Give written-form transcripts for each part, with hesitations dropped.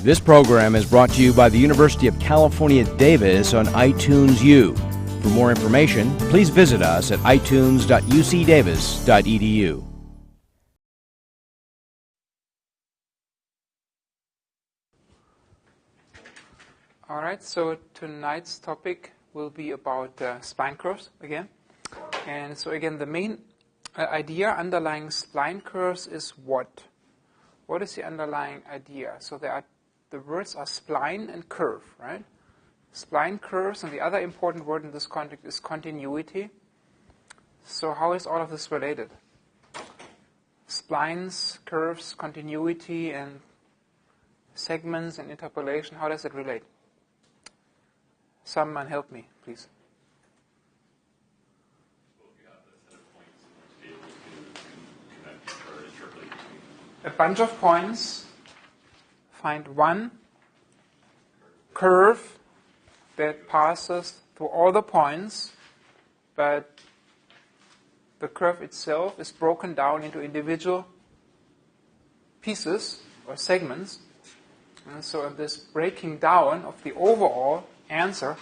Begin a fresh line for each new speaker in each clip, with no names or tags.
This program is brought to you by the University of California, Davis on iTunes U. For more information, please visit us at itunes.ucdavis.edu.
All right, so tonight's topic will be about spline curves again. And so again, the main idea underlying spline curves is what? What is the underlying idea? So the words are spline and curve, right? Spline curves, and the other important word in this context is continuity. So how is all of this related? Splines, curves, continuity, and segments and interpolation, how does it relate? Someone help me, please. A bunch of points, find one curve that passes through all the points, but the curve itself is broken down into individual pieces or segments. And so this breaking down of the overall answer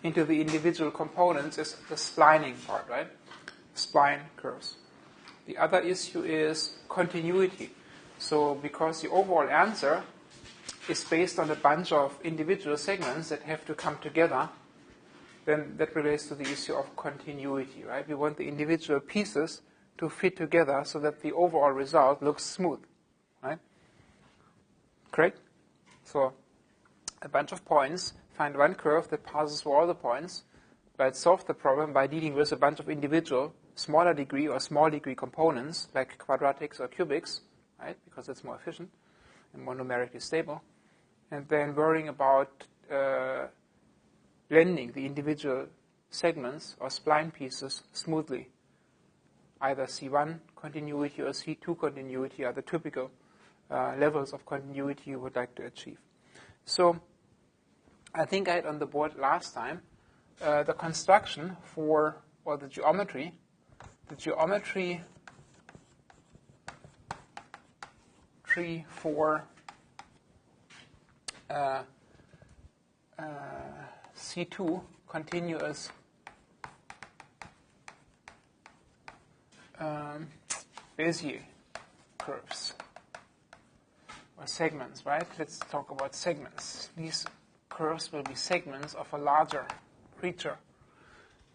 into the individual components is the splining part, right? Spline curves. The other issue is continuity. So because the overall answer is based on a bunch of individual segments that have to come together, then that relates to the issue of continuity, right? We want the individual pieces to fit together so that the overall result looks smooth, right? Correct? So a bunch of points, find one curve that passes through all the points, but solve the problem by dealing with a bunch of individual smaller degree or small degree components like quadratics or cubics, right? Because it's more efficient and more numerically stable. And then worrying about blending the individual segments or spline pieces smoothly. Either C1 continuity or C2 continuity are the typical levels of continuity you would like to achieve. So I think I had on the board last time the construction for, or the geometry tree for C2 continuous Bezier curves or segments, right? Let's talk about segments. These curves will be segments of a larger creature.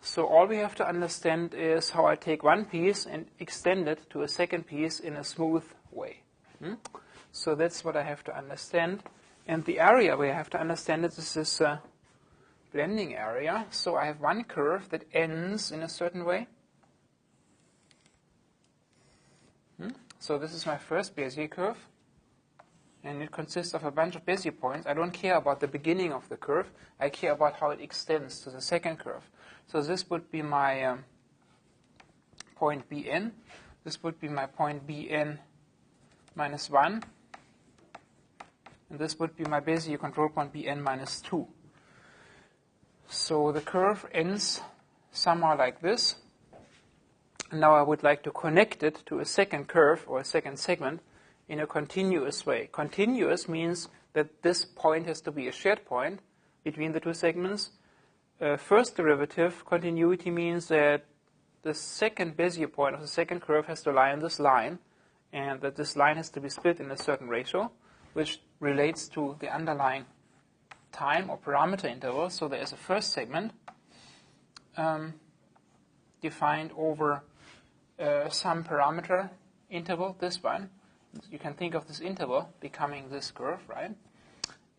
So all we have to understand is how I take one piece and extend it to a second piece in a smooth way. So that's what I have to understand. And the area where I have to understand it is this blending area. So I have one curve that ends in a certain way. So this is my first Bezier curve. And it consists of a bunch of Bezier points. I don't care about the beginning of the curve. I care about how it extends to the second curve. So this would be my point Bn. This would be my point Bn minus 1. And this would be my Bezier control point Bn minus 2. So the curve ends somewhere like this. Now I would like to connect it to a second curve or a second segment in a continuous way. Continuous means that this point has to be a shared point between the two segments. First derivative, continuity, means that the second Bezier point of the second curve has to lie on this line, and that this line has to be split in a certain ratio, which relates to the underlying time or parameter interval. So there is a first segment defined over some parameter interval, this one. You can think of this interval becoming this curve, right?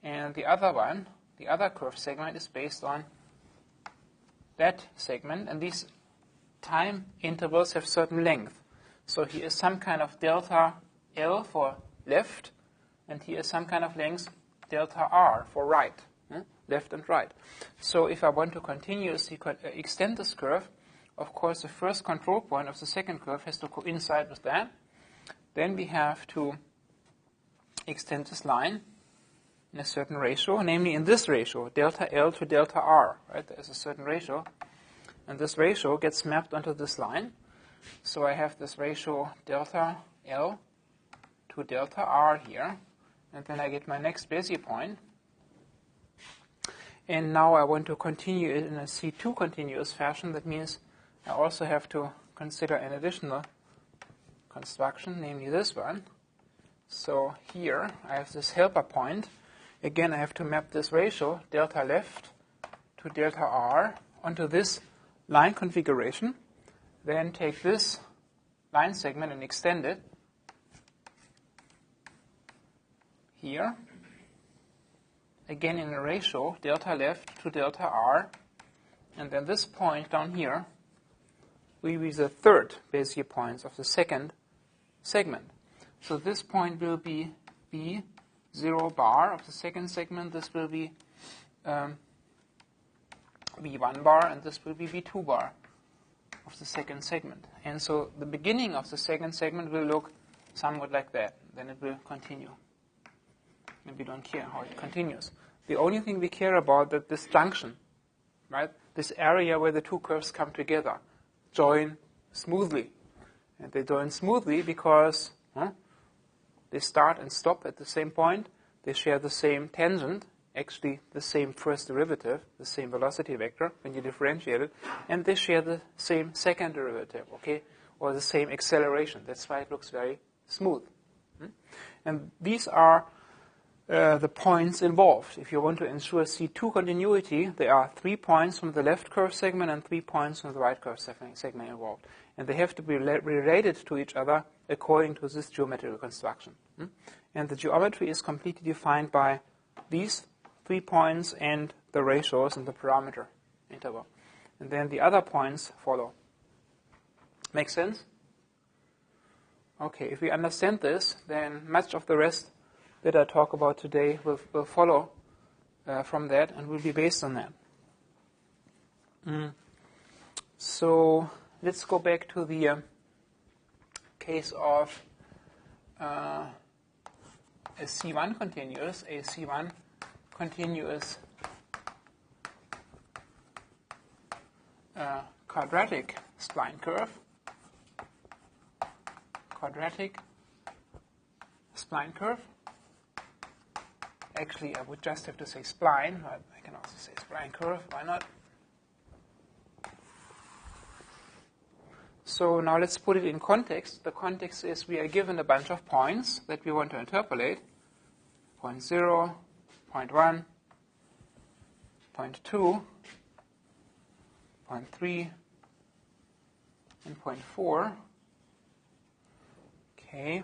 And the other one, the other curve segment, is based on that segment, and these time intervals have certain length. So here is some kind of delta L for left, and here is some kind of length delta R for right, left and right. So if I want to continuously extend this curve, of course the first control point of the second curve has to coincide with that. Then we have to extend this line in a certain ratio, namely in this ratio, delta L to delta R, right? There is a certain ratio, and this ratio gets mapped onto this line. So I have this ratio delta L to delta R here, and then I get my next Bezier point. And now I want to continue it in a C2 continuous fashion. That means I also have to consider an additional construction, namely this one. So here I have this helper point. Again, I have to map this ratio, delta left to delta r, onto this line configuration. Then take this line segment and extend it here. Again in a ratio, delta left to delta r. And then this point down here will be the third Bezier points of the second segment. So this point will be B0 bar of the second segment. This will be B1 bar, and this will be B2 bar of the second segment. And so the beginning of the second segment will look somewhat like that. Then it will continue. And we don't care how it continues. The only thing we care about is this junction, right? This area where the two curves come together, join smoothly. And they join smoothly because they start and stop at the same point. They share the same tangent, actually the same first derivative, the same velocity vector when you differentiate it, and they share the same second derivative, okay, or the same acceleration. That's why it looks very smooth. And these are the points involved. If you want to ensure C2 continuity, there are 3 points from the left curve segment and 3 points from the right curve segment involved. And they have to be related to each other according to this geometrical construction. And the geometry is completely defined by these 3 points and the ratios and the parameter interval. And then the other points follow. Make sense? Okay, if we understand this, then much of the rest that I talk about today will follow from that and will be based on that. So let's go back to the case of a C1 continuous quadratic spline curve. Quadratic spline curve. Actually, I would just have to say spline, but I can also say spline curve. Why not? So now let's put it in context. The context is we are given a bunch of points that we want to interpolate. Point 0, point 1, point 2, point 3, and point 4. Okay.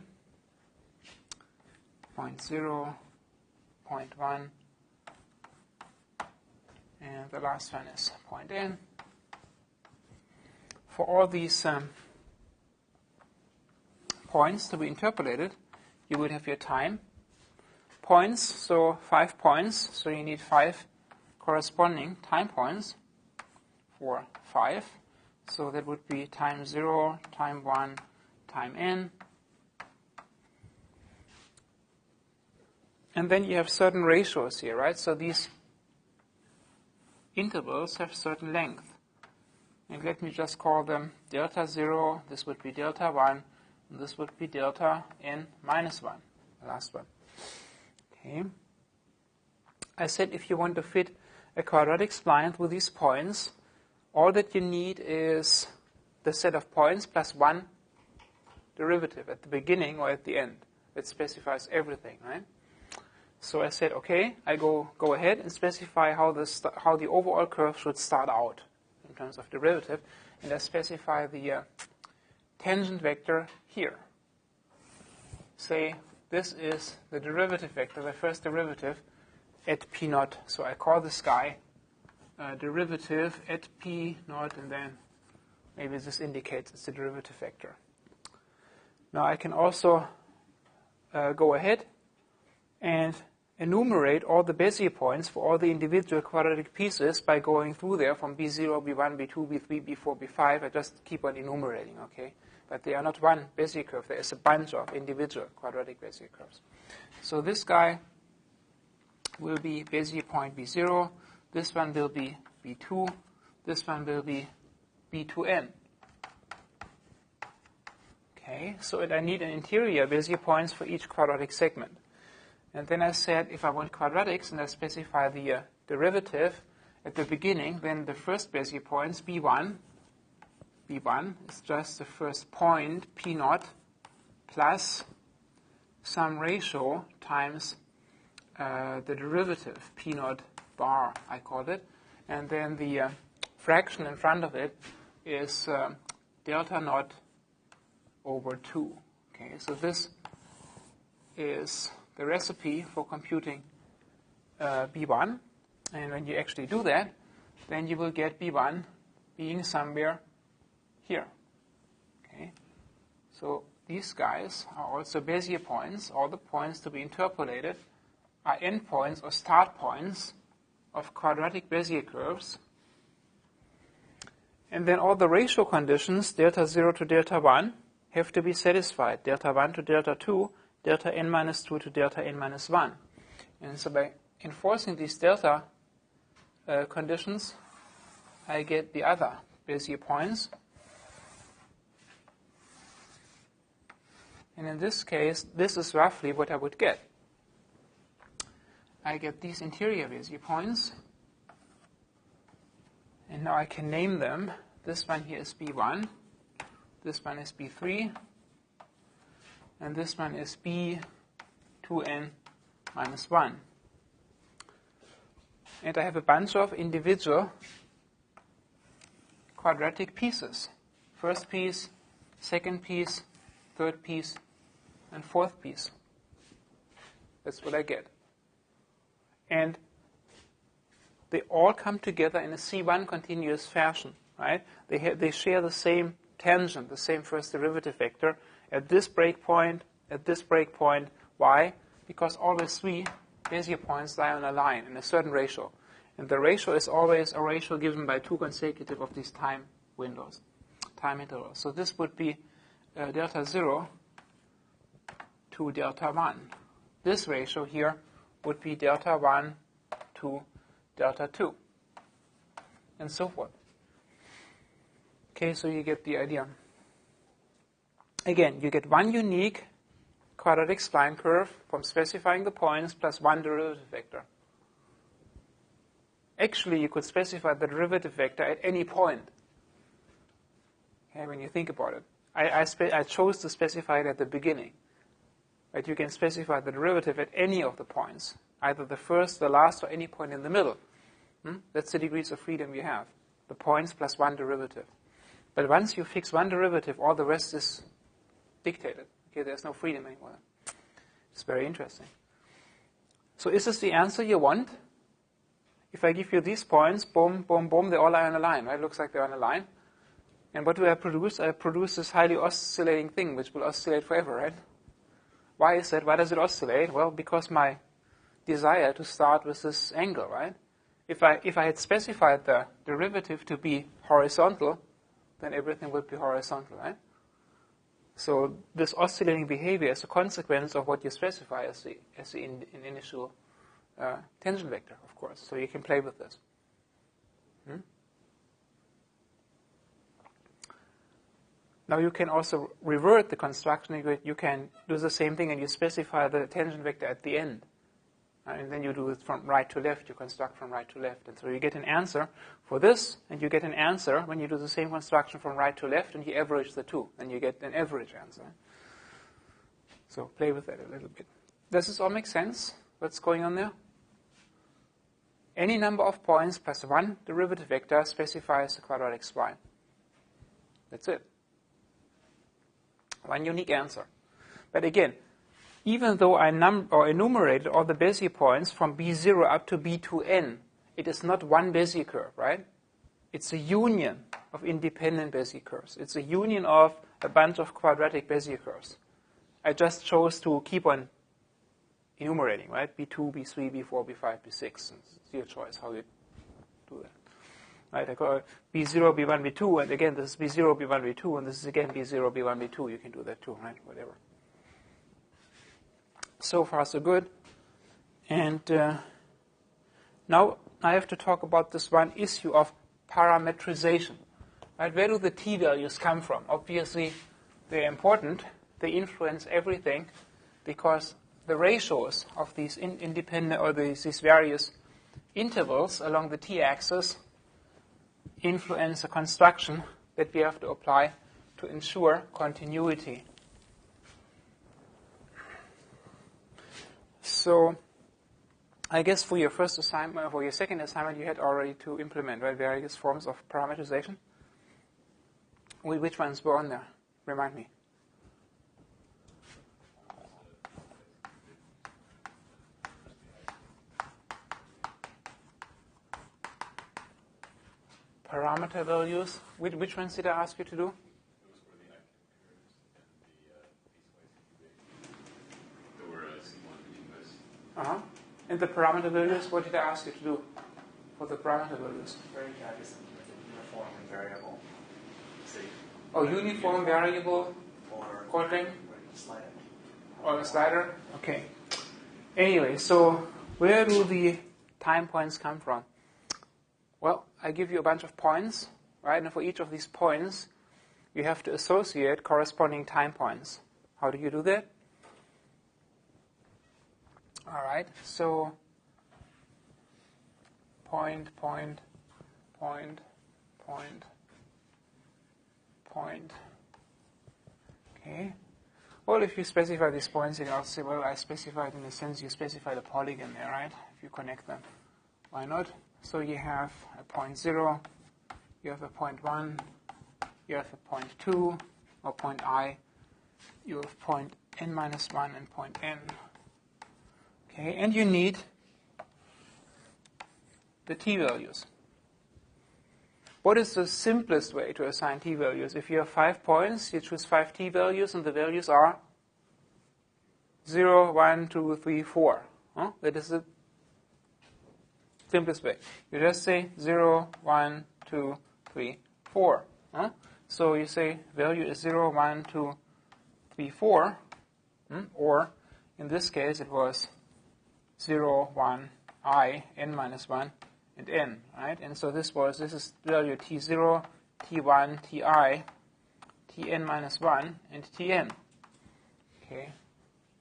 Point 0, point 1, and the last one is point N. For all these points to be interpolated, you would have your time points, so 5 points, so you need 5 corresponding time points for 5. So that would be time 0, time 1, time N. And then you have certain ratios here, right? So these intervals have certain length. And let me just call them delta 0, this would be delta 1, and this would be delta n minus 1, the last one. Okay. I said if you want to fit a quadratic spline through these points, all that you need is the set of points plus 1 derivative at the beginning or at the end. That specifies everything, right? So I said, okay, I go ahead and specify how the overall curve should start out in terms of derivative, and I specify the tangent vector here. Say this is the derivative vector, the first derivative at p naught. So I call this guy derivative at p naught, and then maybe this indicates it's the derivative vector. Now I can also go ahead and enumerate all the Bezier points for all the individual quadratic pieces by going through there from B0, B1, B2, B3, B4, B5. I just keep on enumerating, okay? But they are not one Bezier curve. There is a bunch of individual quadratic Bezier curves. So this guy will be Bezier point B0. This one will be B2. This one will be B2n. Okay, so I need an interior Bezier points for each quadratic segment. And then I said if I want quadratics and I specify the derivative at the beginning, then the first Bezier points, B1 is just the first point, P0, plus some ratio times the derivative, P0 bar, I called it. And then the fraction in front of it is delta naught over 2. Okay, so this is the recipe for computing B1. And when you actually do that, then you will get B1 being somewhere here. Okay, so these guys are also Bezier points. All the points to be interpolated are endpoints or start points of quadratic Bezier curves. And then all the ratio conditions, delta 0 to delta 1, have to be satisfied. Delta 1 to delta 2, delta n minus 2 to delta n minus 1. And so by enforcing these delta conditions, I get the other Bezier points. And in this case, this is roughly what I would get. I get these interior Bezier points. And now I can name them. This one here is B1. This one is B3. And this one is B2n minus 1. And I have a bunch of individual quadratic pieces. First piece, second piece, third piece, and fourth piece. That's what I get. And they all come together in a C1 continuous fashion, right? They share the same tangent, the same first derivative vector at this breakpoint, at this breakpoint. Why? Because always three Bezier points lie on a line in a certain ratio. And the ratio is always a ratio given by two consecutive of these time windows, time intervals. So this would be delta 0 to delta 1. This ratio here would be delta 1 to delta 2, and so forth. Okay, so you get the idea. Again, you get one unique quadratic spline curve from specifying the points plus one derivative vector. Actually, you could specify the derivative vector at any point. Okay, when you think about it. I chose to specify it at the beginning. But you can specify the derivative at any of the points, either the first, the last, or any point in the middle. That's the degrees of freedom you have, the points plus one derivative. But once you fix one derivative, all the rest is dictated. Okay, there's no freedom anymore. It's very interesting. So is this the answer you want? If I give you these points, boom, boom, boom, they all lie on a line, right? It looks like they're on a line. And what do I produce? I produce this highly oscillating thing, which will oscillate forever, right? Why is that? Why does it oscillate? Well, because my desire to start with this angle, right? If I had specified the derivative to be horizontal, then everything would be horizontal, right? So this oscillating behavior is a consequence of what you specify as the initial tangent vector, of course. So you can play with this. Now you can also revert the construction. You can do the same thing and you specify the tangent vector at the end. And then you do it from right to left. You construct from right to left. And so you get an answer for this, and you get an answer when you do the same construction from right to left, and you average the two, and you get an average answer. So play with that a little bit. Does this all make sense? What's going on there? Any number of points plus one derivative vector specifies the quadratic spline. That's it. One unique answer. But again, even though I enumerated all the Bezier points from B0 up to B2n, it is not one Bezier curve, right? It's a union of independent Bezier curves. It's a union of a bunch of quadratic Bezier curves. I just chose to keep on enumerating, right? B2, B3, B4, B5, B6. It's your choice how you do that. Right, I call B0, B1, B2, and again, this is B0, B1, B2, and this is again B0, B1, B2. You can do that too, right? Whatever. So far, so good. And now I have to talk about this one issue of parametrization. Right? Where do the t values come from? Obviously, they're important. They influence everything because the ratios of these independent or these various intervals along the t-axis influence the construction that we have to apply to ensure continuity. So I guess for your first assignment, for your second assignment, you had already to implement, right, various forms of parameterization. Which ones were on there? Remind me. Parameter values. Which ones did I ask you to do? And the parameter values, what did I ask you to do for the parameter values?
Where you have is uniform and variable.
Oh, uniform, variable,
or
chord length?
slider.
Or a slider? Okay. Anyway, so where do the time points come from? Well, I give you a bunch of points, right? And for each of these points, you have to associate corresponding time points. How do you do that? All right, so point. Okay. Well, if you specify these points, you can also say, well, I specified in a sense, you specify the polygon there, right? If you connect them. Why not? So you have a point 0, you have a point 1, you have a point 2, or point I, you have point n minus 1 and point n. Okay, and you need the t-values. What is the simplest way to assign t-values? If you have 5 points, you choose 5 t-values, and the values are 0, 1, 2, 3, 4. That is the simplest way. You just say 0, 1, 2, 3, 4. So you say value is 0, 1, 2, 3, 4. Or in this case, it was 0, 1, I, n minus 1, and n, right? And so this is value t0, t1, ti, tn minus 1, and tn. Okay,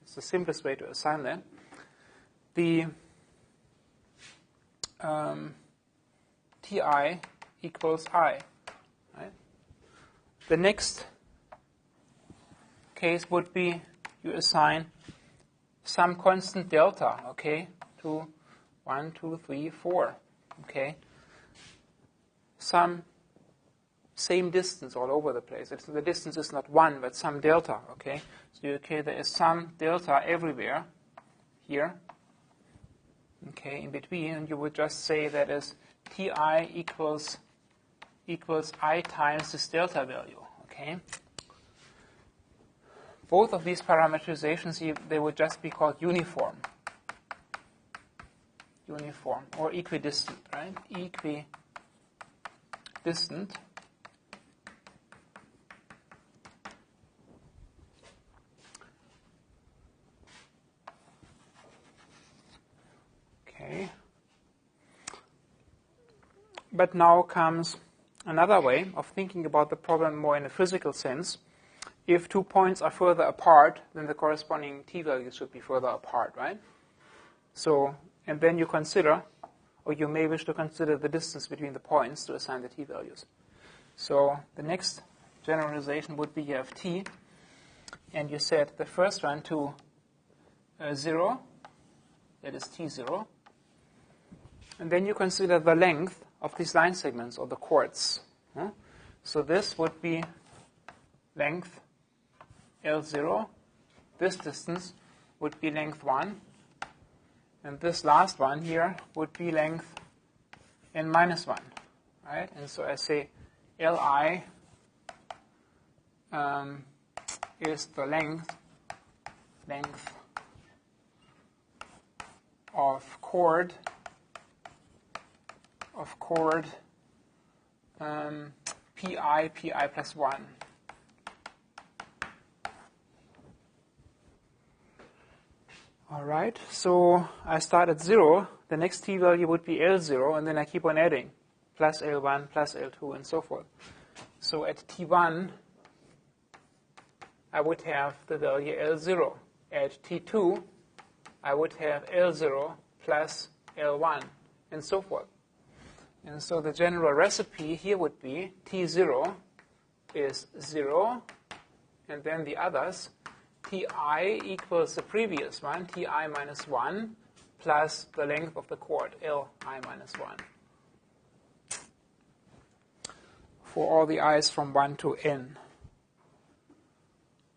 it's the simplest way to assign that. The ti equals I, right? The next case would be you assign some constant delta, okay, to 1, 2, 3, 4, okay. Some same distance all over the place. The distance is not 1, but some delta, okay. So, okay, there is some delta everywhere here, okay, in between, and you would just say that is ti equals I times this delta value, okay. Both of these parameterizations, they would just be called uniform or equidistant, right? Equidistant. Okay. But now comes another way of thinking about the problem more in a physical sense. If 2 points are further apart, then the corresponding t-values should be further apart, right? So, and then you consider, or you may wish to consider the distance between the points to assign the t-values. So the next generalization would be you have t, and you set the first one to 0, that is t0, and then you consider the length of these line segments or the chords. So this would be length L0, this distance would be length 1, and this last one here would be length n minus 1, right? And so I say Li is the length of chord pi plus 1. All right, so I start at 0. The next t-value would be L0, and then I keep on adding, plus L1, plus L2, and so forth. So at t1, I would have the value L0. At t2, I would have L0 plus L1, and so forth. And so the general recipe here would be T0 is 0, and then the others, Ti equals the previous one, Ti minus 1, plus the length of the chord, Li minus 1. For all the i's from 1 to n.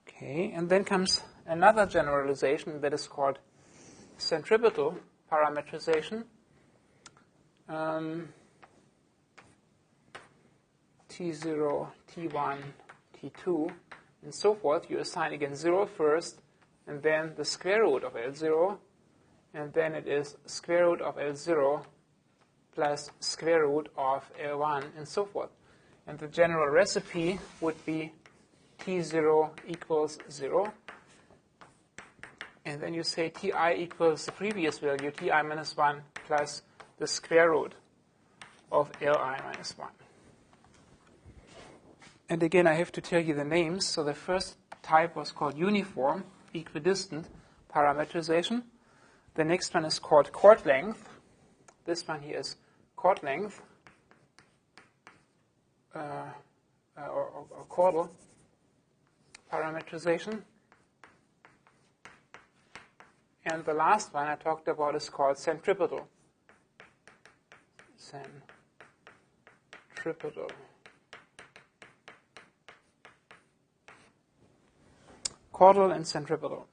Okay, and then comes another generalization that is called centripetal parametrization. T0, T1, T2, and so forth. You assign again 0 first, and then the square root of L0, and then it is square root of L0 plus square root of L1, and so forth. And the general recipe would be T0 equals 0. And then you say Ti equals the previous value, Ti minus 1 plus the square root of Li minus 1. And again, I have to tell you the names. So the first type was called uniform, equidistant parametrization. The next one is called chord length. This one here is chord length, or chordal parametrization. And the last one I talked about is called centripetal. Centripetal. Chordal and centripetal.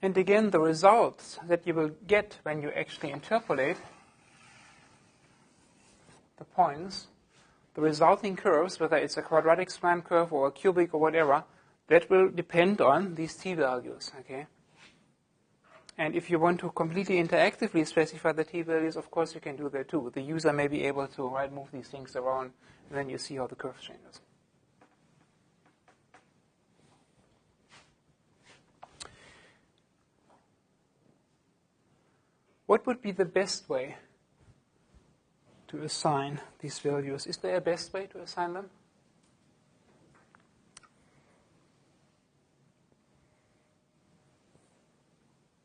And again, the results that you will get when you actually interpolate the points, the resulting curves, whether it's a quadratic spline curve or a cubic or whatever, that will depend on these t values, okay? And if you want to completely interactively specify the t values, of course you can do that too. The user may be able to move these things around, and then you see how the curve changes. What would be the best way to assign these values? Is there a best way to assign them?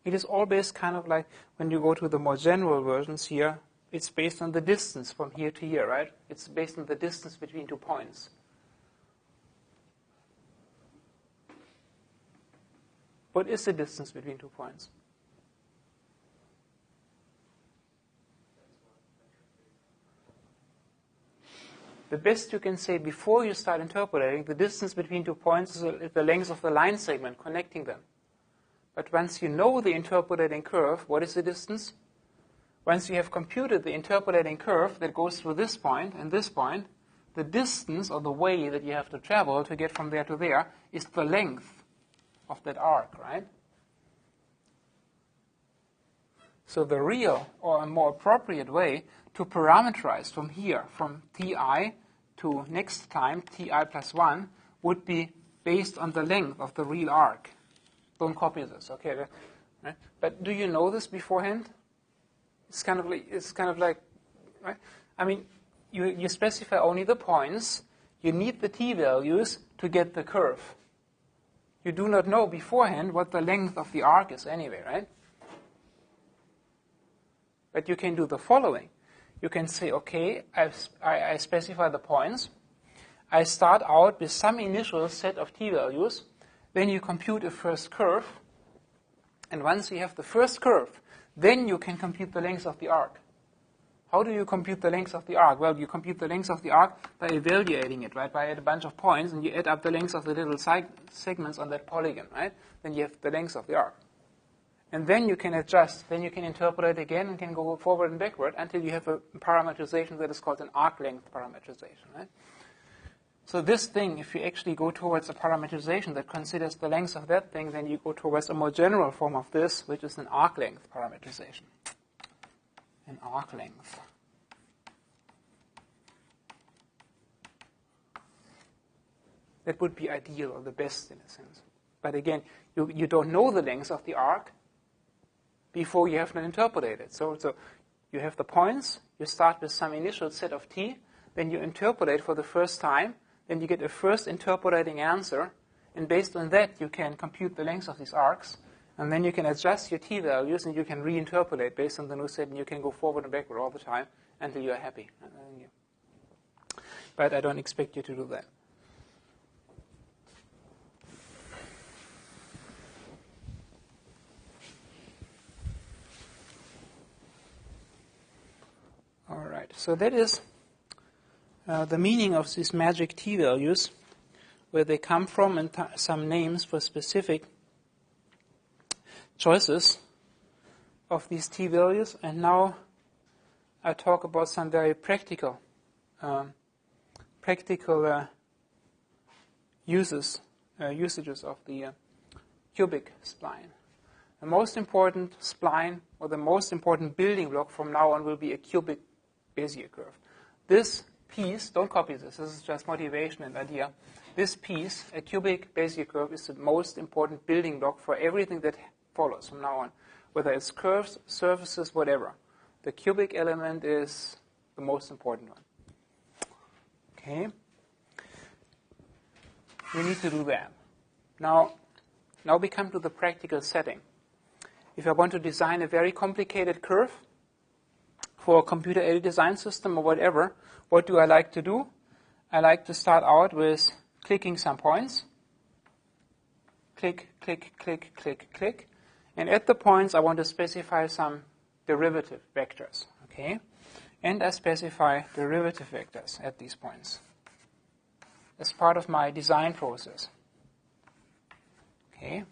It is all based kind of like when you go to the more general versions here, it's based on the distance from here to here, right? It's based on the distance between 2 points. What is the distance between 2 points? The best you can say before you start interpolating, the distance between 2 points is the length of the line segment connecting them. But once you know the interpolating curve, what is the distance? Once you have computed the interpolating curve that goes through this point and this point, the distance or the way that you have to travel to get from there to there is the length of that arc, right? So the real or a more appropriate way to parameterize from here, from Ti to next time, Ti plus 1, would be based on the length of the real arc. Don't copy this, okay? Right? But do you know this beforehand? It's kind of like, right? I mean, you specify only the points. You need the t values to get the curve. You do not know beforehand what the length of the arc is anyway, right? But you can do the following. You can say, okay, I specify the points. I start out with some initial set of t values. Then you compute a first curve. And once you have the first curve, then you can compute the length of the arc. How do you compute the length of the arc? Well, you compute the length of the arc by evaluating it, right? By a bunch of points, and you add up the length of the little segments on that polygon, right? Then you have the length of the arc. And then you can adjust. Then you can interpolate again and can go forward and backward until you have a parameterization that is called an arc length parameterization, right? So this thing, if you actually go towards a parameterization that considers the length of that thing, then you go towards a more general form of this, which is an arc length parameterization. An arc length. That would be ideal or the best in a sense. But again, you don't know the length of the arc before you have not interpolated. So you have the points, you start with some initial set of t, then you interpolate for the first time, then you get a first interpolating answer, and based on that, you can compute the length of these arcs, and then you can adjust your t-values, and you can reinterpolate based on the new set, and you can go forward and backward all the time until you're happy. But I don't expect you to do that. All right, so that is the meaning of these magic t-values, where they come from, and some names for specific choices of these t-values. And now I talk about some very practical usages of the cubic spline. The most important spline, or the most important building block from now on, will be a cubic Bezier curve. This piece, don't copy this is just motivation and idea. This piece, a cubic Bezier curve, is the most important building block for everything that follows from now on, whether it's curves, surfaces, whatever. The cubic element is the most important one. Okay. We need to do that. Now we come to the practical setting. If I want to design a very complicated curve for a computer-aided design system or whatever, what do I like to do? I like to start out with clicking some points. Click, click, click, click, click. And at the points, I want to specify some derivative vectors. Okay? And I specify derivative vectors at these points as part of my design process. Okay?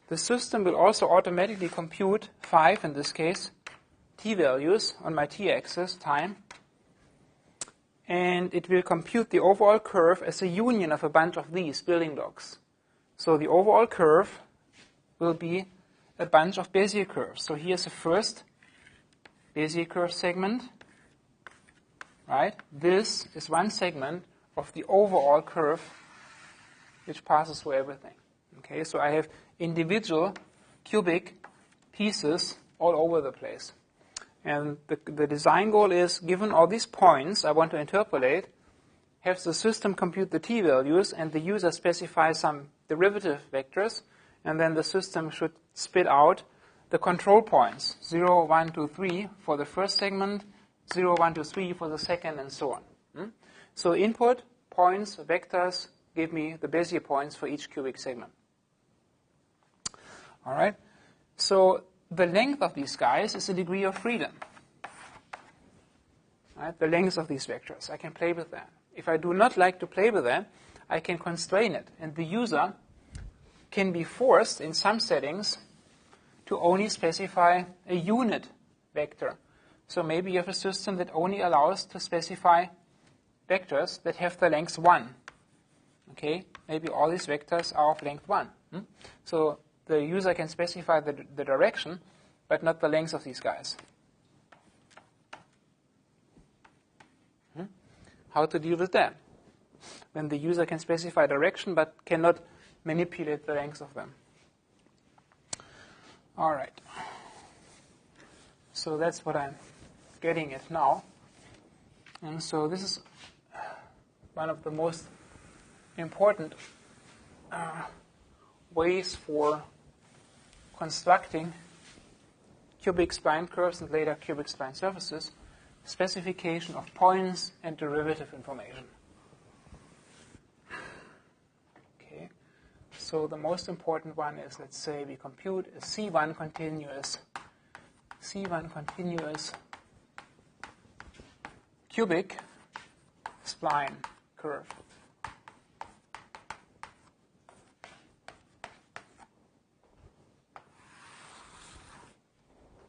The system will also automatically compute 5, in this case, t-values on my t-axis, time. And it will compute the overall curve as a union of a bunch of these building blocks. So the overall curve will be a bunch of Bezier curves. So here's the first Bezier curve segment. Right? This is one segment of the overall curve which passes through everything. Okay, so I have individual cubic pieces all over the place. And the design goal is, given all these points I want to interpolate, have the system compute the t-values, and the user specify some derivative vectors, and then the system should spit out the control points, 0, 1, 2, 3 for the first segment, 0, 1, 2, 3 for the second, and so on. So input, points, vectors, give me the Bezier points for each cubic segment. All right? So the length of these guys is a degree of freedom. Right? The length of these vectors. I can play with that. If I do not like to play with that, I can constrain it. And the user can be forced, in some settings, to only specify a unit vector. So maybe you have a system that only allows to specify vectors that have the length 1. Okay? Maybe all these vectors are of length 1. So the user can specify the direction, but not the length of these guys. How to deal with that? When the user can specify direction, but cannot manipulate the length of them. All right. So that's what I'm getting at now. And so this is one of the most important ways for constructing cubic spline curves and later cubic spline surfaces, specification of points and derivative information. Okay, so the most important one is, let's say we compute a C1 continuous cubic spline curve.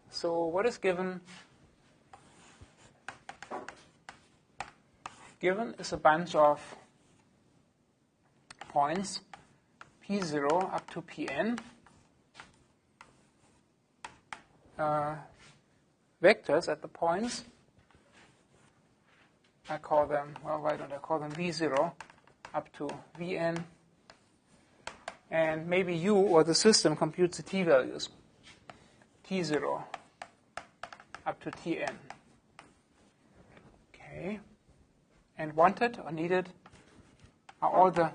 So what is given? Given is a bunch of points, P0 up to Pn, vectors at the points. I call them, well, why don't I call them V0 up to Vn, and maybe you or the system computes the t-values, T0 up to Tn. Okay. And wanted or needed are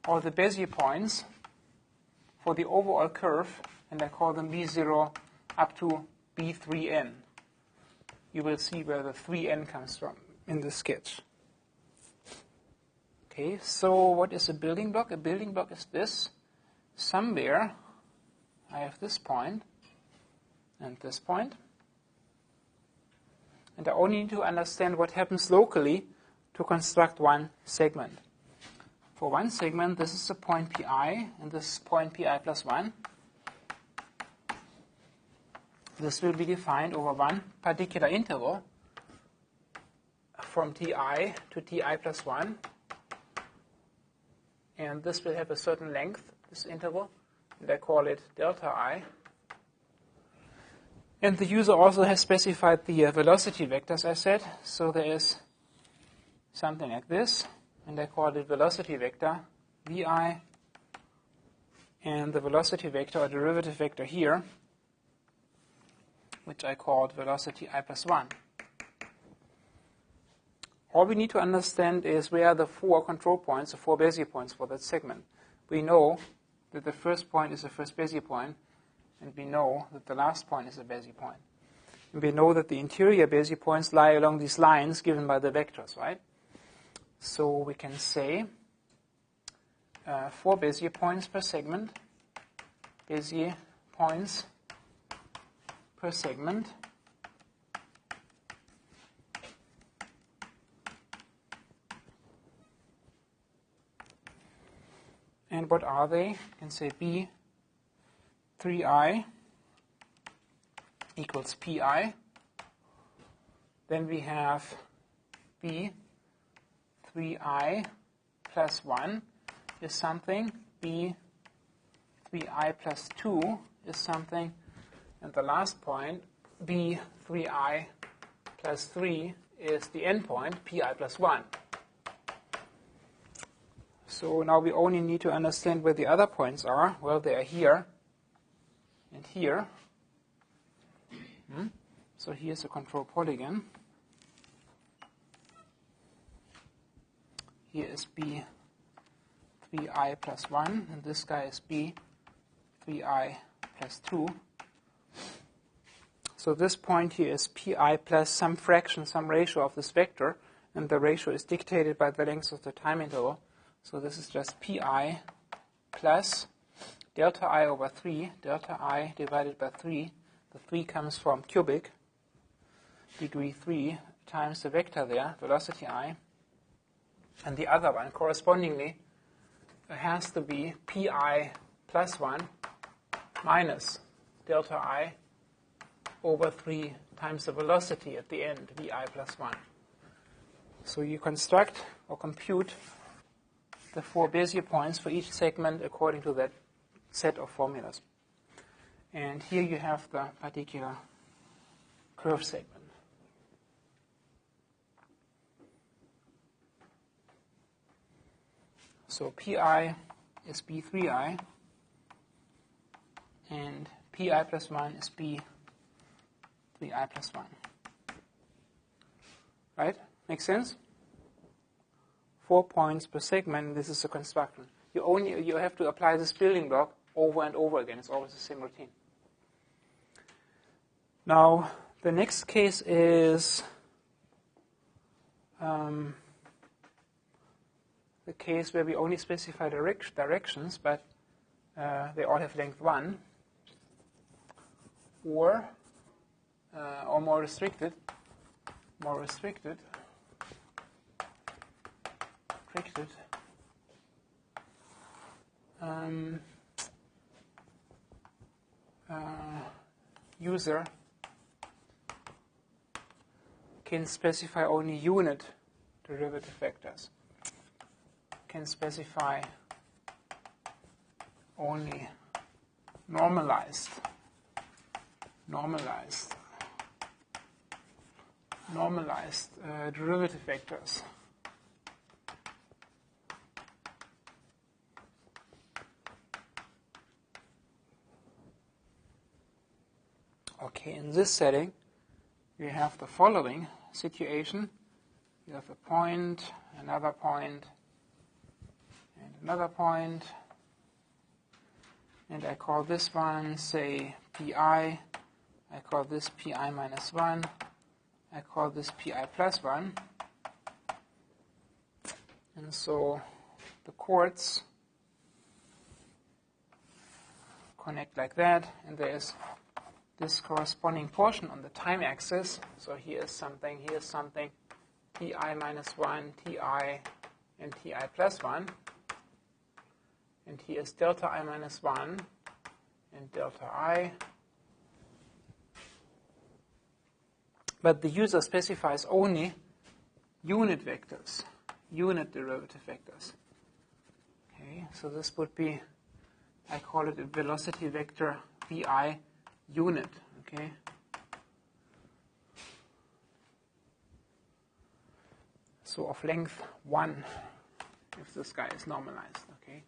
all the Bezier points for the overall curve, and I call them B0 up to B3n. You will see where the 3n comes from in the sketch. Okay, so what is a building block? A building block is this. Somewhere I have this point and this point. And I only need to understand what happens locally to construct one segment. For one segment, this is the point pi, and this is point pi plus 1. This will be defined over one particular interval from ti to ti plus 1. And this will have a certain length, this interval, and I call it delta I. And the user also has specified the velocity vectors, I said. So there is something like this, and I call it velocity vector vi, and the velocity vector or derivative vector here, which I called velocity I plus 1. All we need to understand is where are the 4 control points, the 4 Bezier points for that segment. We know that the first point is the first Bezier point, and we know that the last point is a Bezier point. And we know that the interior Bezier points lie along these lines given by the vectors, right? So we can say 4 Bezier points per segment, Bezier points per segment. And what are they? You can say B3I equals Pi. Then we have B3I plus 1 is something. B3I plus 2 is something. And the last point, B3I plus 3, is the endpoint, Pi plus 1. So now we only need to understand where the other points are. Well, they are here and here. So here's a control polygon. Here is B3I plus 1, and this guy is B3I plus 2. So this point here is Pi plus some fraction, some ratio of this vector, and the ratio is dictated by the length of the time interval. So this is just Pi plus delta I over 3, delta I divided by 3. The 3 comes from cubic, degree 3, times the vector there, velocity I. And the other one, correspondingly, has to be Pi plus 1 minus delta I over 3 times the velocity at the end, Vi plus 1. So you construct or compute the 4 Bezier points for each segment according to that set of formulas. And here you have the particular curve segment. So Pi is B3I, and Pi plus 1 is B3I plus 1. Right? Makes sense? 4 points per segment. This is a construction. You have to apply this building block over and over again. It's always the same routine. Now, the next case is the case where we only specify directions, but they all have length 1, or more restricted. User can specify only unit derivative vectors. Can specify only normalized derivative vectors. Okay, in this setting, we have the following situation. You have a point, another point, another point, and I call this one, say, pi. I call this pi minus 1. I call this pi plus 1. And so the chords connect like that, and there is this corresponding portion on the time axis. So here's something, ti minus 1, ti, and ti plus 1. And here's delta I minus 1 and delta I. But the user specifies only unit vectors, unit derivative vectors. Okay, so this would be, I call it a velocity vector vi unit. Okay. So of length 1, if this guy is normalized. Okay.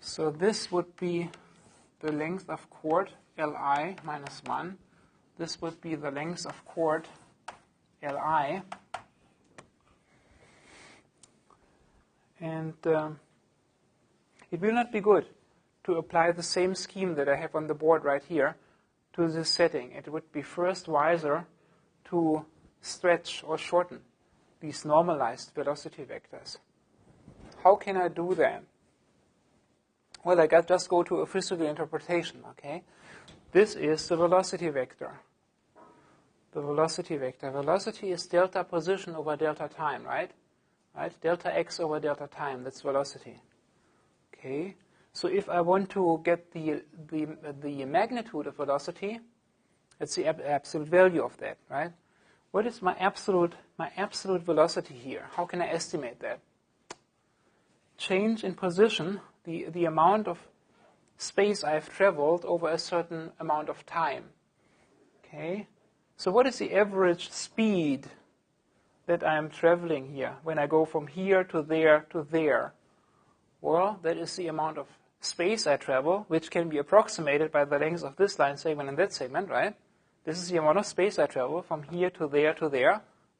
So this would be the length of chord Li minus 1. This would be the length of chord Li. And it will not be good to apply the same scheme that I have on the board right here to this setting. It would be first wiser to stretch or shorten these normalized velocity vectors. How can I do that? Well, I just go to a physical interpretation, okay? This is the velocity vector. The velocity vector. Velocity is delta position over delta time, right? Right? Delta x over delta time, that's velocity. Okay? So if I want to get the magnitude of velocity, that's the absolute value of that, right? What is my absolute velocity here? How can I estimate that? Change in position, the amount of space I've traveled over a certain amount of time. Okay? So what is the average speed that I'm traveling here when I go from here to there to there? Well, that is the amount of space I travel, which can be approximated by the length of this line segment and that segment, right? This is the amount of space I travel from here to there,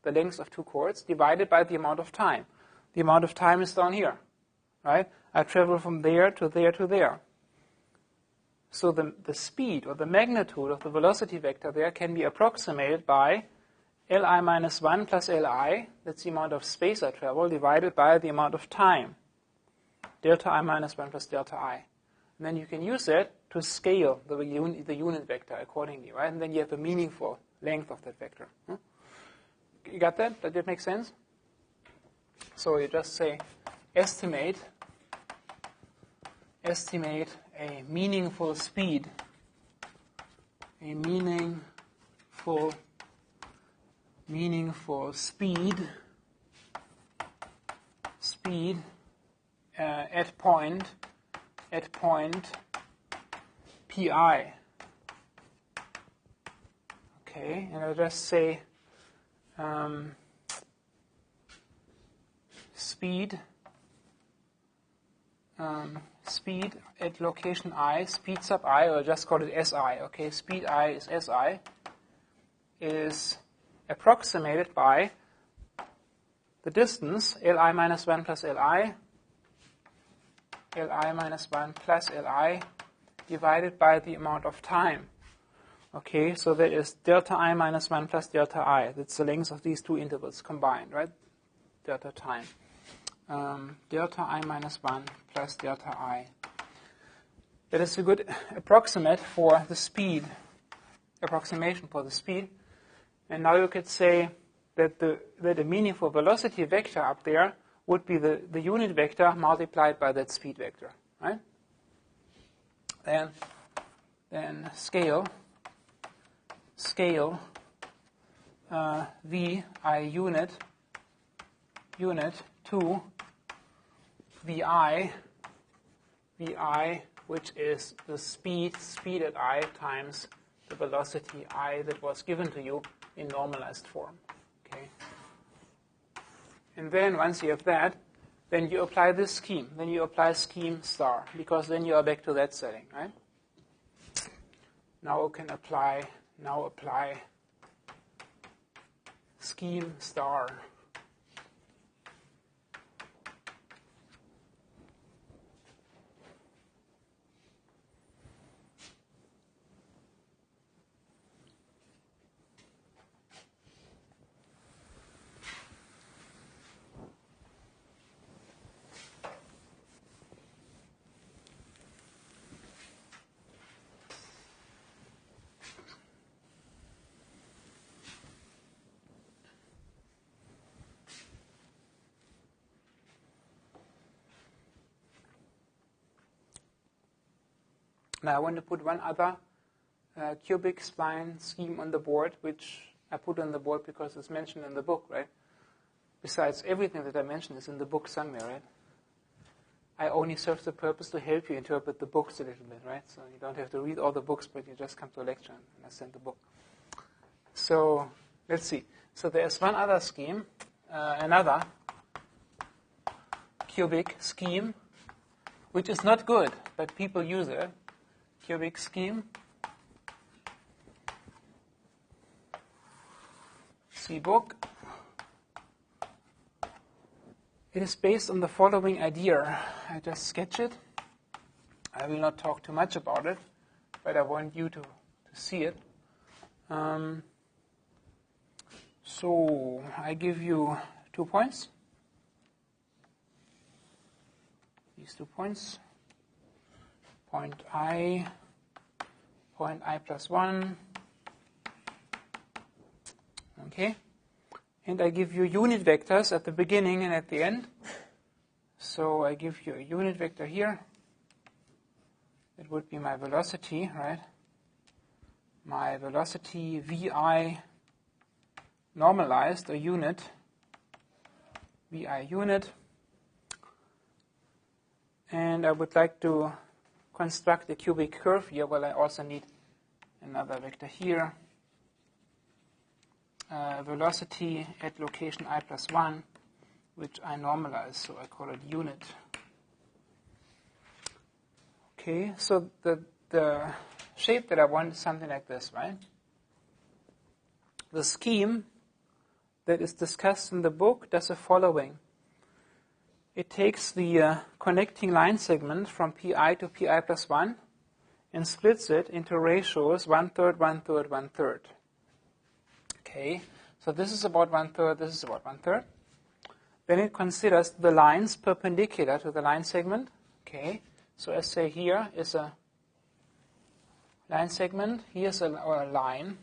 the length of two chords, divided by the amount of time. The amount of time is down here, right? I travel from there to there to there. So the speed or the magnitude of the velocity vector there can be approximated by Li minus 1 plus Li, that's the amount of space I travel, divided by the amount of time, delta I minus 1 plus delta I. And then you can use that to scale the unit vector accordingly, right? And then you have a meaningful length of that vector. You got that? Does that make sense? So you just say estimate a meaningful speed, speed at point pi. Okay, and I'll just say speed at location I, speed sub I, or just call it Si. Okay, speed I is Si, is approximated by the distance Li minus 1 plus Li, Li minus 1 plus Li, divided by the amount of time. Okay, so that is delta I minus 1 plus delta I. That's the length of these two intervals combined, right? Delta time. Delta I minus 1 plus delta I. That is a good approximation for the speed. And now you could say that a meaningful velocity vector up there would be the unit vector multiplied by that speed vector, right? Then scale vi unit to vi, which is the speed at I times the velocity I that was given to you in normalized form. Okay. And then once you have that, then you apply this scheme. Then you apply scheme star, because then you are back to that setting, right? Now you can apply scheme star. Now I want to put one other cubic spline scheme on the board, which I put on the board because it's mentioned in the book, right? Besides, everything that I mentioned is in the book somewhere, right? I only serve the purpose to help you interpret the books a little bit, right? So you don't have to read all the books, but you just come to a lecture and understand the book. So let's see. So there's one other scheme, another cubic scheme, which is not good, but people use it. Cubic scheme. See book. It is based on the following idea. I just sketch it. I will not talk too much about it, but I want you to see it. So I give you 2 points. These 2 points. Point I plus 1. Okay. And I give you unit vectors at the beginning and at the end. So I give you a unit vector here. It would be my velocity, right? My velocity vi normalized, a unit, vi unit. And I would like to construct a cubic curve here. Well, I also need another vector here. Velocity at location I plus 1, which I normalize, so I call it unit. Okay, so the shape that I want is something like this, right? The scheme that is discussed in the book does the following. It takes the connecting line segment from pi to pi plus 1 and splits it into ratios 1/3, 1/3, 1/3. Okay, so this is about 1/3, this is about 1/3. Then it considers the lines perpendicular to the line segment. Okay, so as say here is a line segment, here's a line.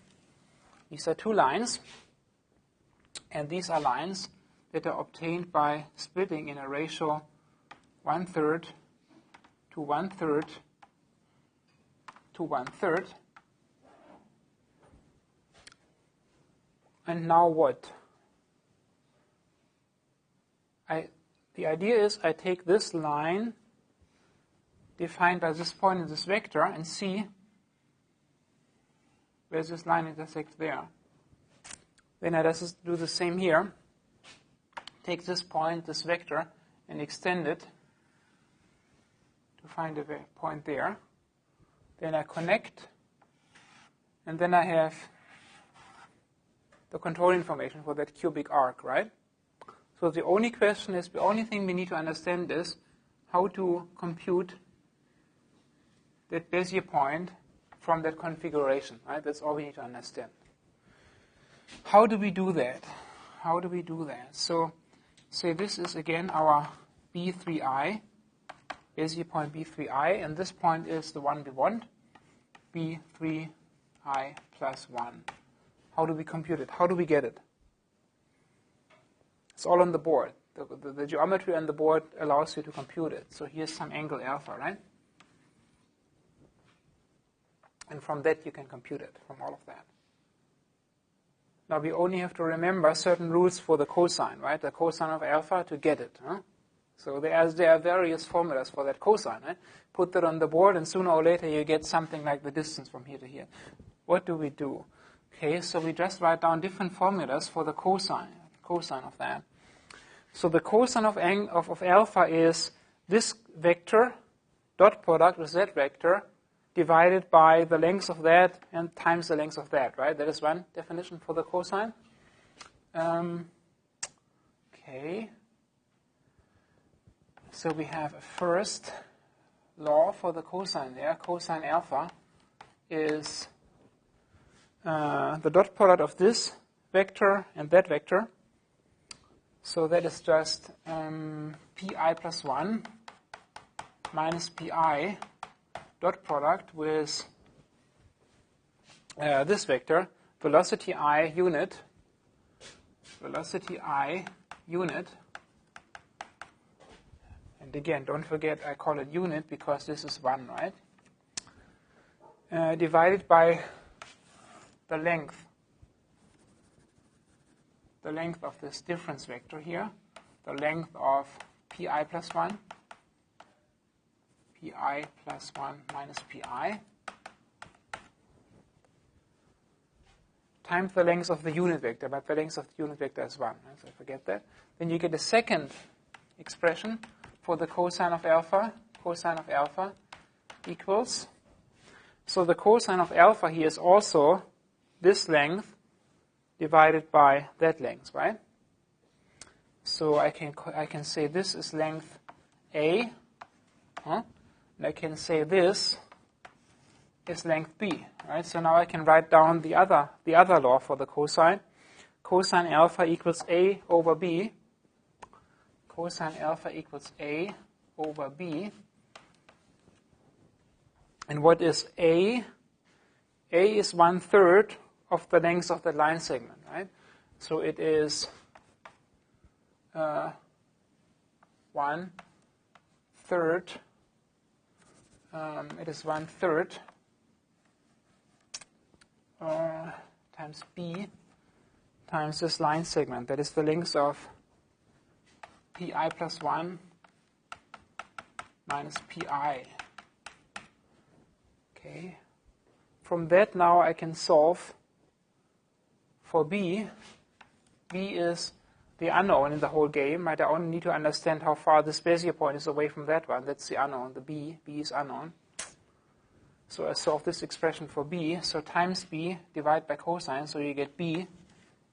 These are 2 lines, and these are lines that are obtained by splitting in a ratio 1/3 to 1/3 to 1/3. And now what? The idea is I take this line defined by this point in this vector and see where this line intersects there. Then I just do the same here. Take this point, this vector, and extend it to find a point there. Then I connect, and then I have the control information for that cubic arc, right? So the only question is, the only thing we need to understand is how to compute that Bezier point from that configuration, right? That's all we need to understand. How do we do that? How do we do that? So say this is again our B3i, Bezier point B3i, and this point is the one we want, B3i plus 1. How do we compute it? How do we get it? It's all on the board. The geometry on the board allows you to compute it. So here's some angle alpha, right? And from that you can compute it, from all of that. Now we only have to remember certain rules for the cosine, right? The cosine of alpha to get it. Huh? So there are various formulas for that cosine. Right? Put that on the board, and sooner or later you get something like the distance from here to here. What do we do? Okay, so we just write down different formulas for the cosine of that. So the cosine of alpha is this vector, dot product with that vector, divided by the length of that and times the length of that, right? That is one definition for the cosine. Okay. So we have a first law for the cosine there. Cosine alpha is the dot product of this vector and that vector. So that is just pi plus 1 minus pi dot product with this vector, velocity I unit, and again, don't forget I call it unit because this is 1, right? Divided by the length of this difference vector here, the length of pi plus 1 minus pi, times the length of the unit vector, but the length of the unit vector is 1, right? So forget that. Then you get a second expression for the cosine of alpha. Cosine of alpha equals, so the cosine of alpha here is also this length divided by that length, right? So I can say this is length A, and I can say this is length B, right? So now I can write down the other law for the cosine. Cosine alpha equals A over B. Cosine alpha equals A over B. And what is A? A is 1/3 of the length of the line segment, right? So it is 1/3. It is 1/3 times B times this line segment. That is the length of pi plus 1 minus pi. Okay. From that now I can solve for B. B is the unknown in the whole game. Right? I only need to understand how far this Bezier point is away from that one. That's the unknown. The B is unknown. So I solve this expression for B. So times B divided by cosine. So you get B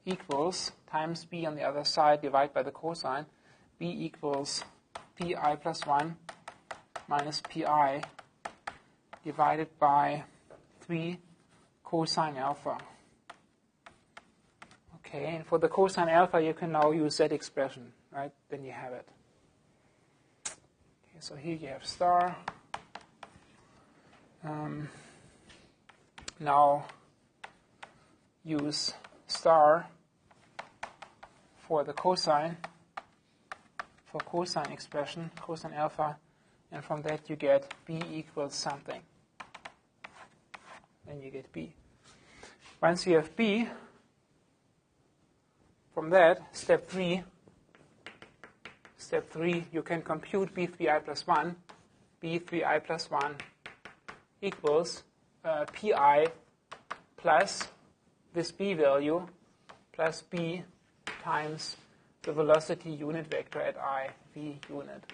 equals times B on the other side divided by the cosine. B equals pi plus 1 minus pi divided by 3 cosine alpha. Okay, and for the cosine alpha, you can now use that expression, right? Then you have it. Okay, so here you have star. Now use star for the cosine expression, cosine alpha, and from that you get B equals something. Then you get B. Once you have B, from that, step 3, you can compute B3i plus 1. B3i plus 1 equals pi plus this B value plus B times the velocity unit vector at I, V unit.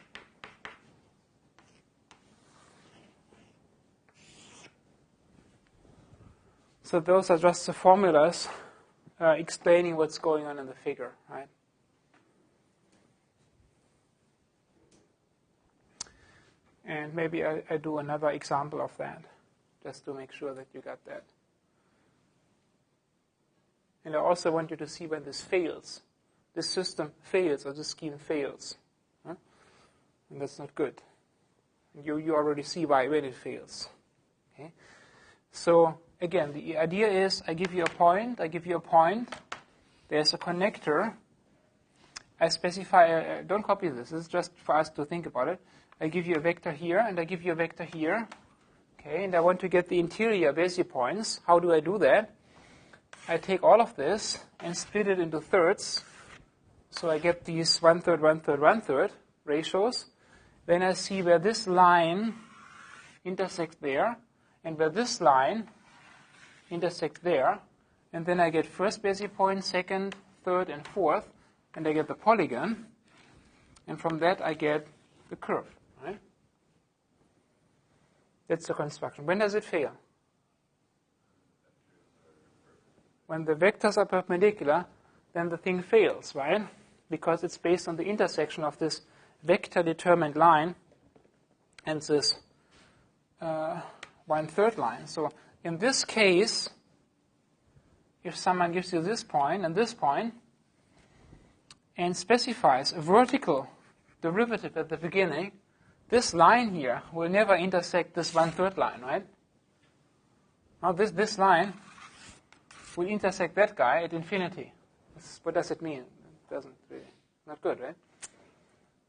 So those are just the formulas explaining what's going on in the figure, right? And maybe I do another example of that, just to make sure that you got that. And I also want you to see when this fails. This system fails, or this scheme fails. Huh? And that's not good. And you already see why when it fails. Okay? So again, the idea is I give you a point, there's a connector, I specify, don't copy this is just for us to think about it. I give you a vector here, and I give you a vector here, okay, and I want to get the interior Bezier points. How do I do that? I take all of this and split it into thirds, so I get these 1/3, 1/3, 1/3 ratios. Then I see where this line intersects there, and where this line intersect there, and then I get first Bezier point, second, third, and fourth, and I get the polygon, and from that I get the curve, right? That's the construction. When does it fail? When the vectors are perpendicular, then the thing fails, right? Because it's based on the intersection of this vector-determined line and this 1/3 line. So in this case, if someone gives you this point and this point and specifies a vertical derivative at the beginning, this line here will never intersect this 1/3 line, right? Now this line will intersect that guy at infinity. What does it mean? It doesn't really, not good, right?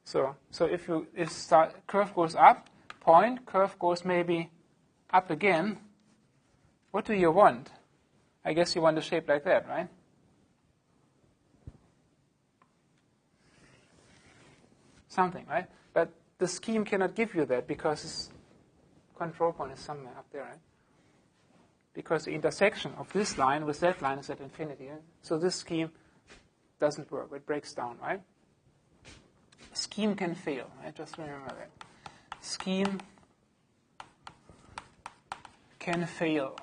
So if curve goes up, point, curve goes maybe up again, what do you want? I guess you want a shape like that, right? Something, right? But the scheme cannot give you that because its control point is somewhere up there, right? Because the intersection of this line with that line is at infinity. Right? So this scheme doesn't work. It breaks down, right? Scheme can fail. Right? Just remember that. Scheme can fail.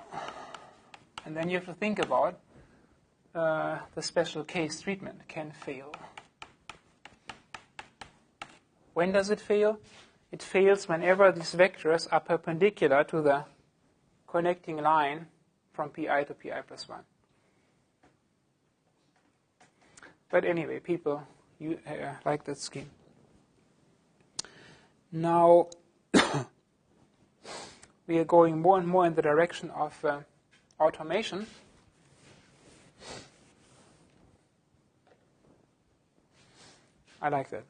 And then you have to think about the special case treatment. Can fail. When does it fail? It fails whenever these vectors are perpendicular to the connecting line from pi to pi plus 1. But anyway, people like that scheme. Now, we are going more and more in the direction of automation. I like that.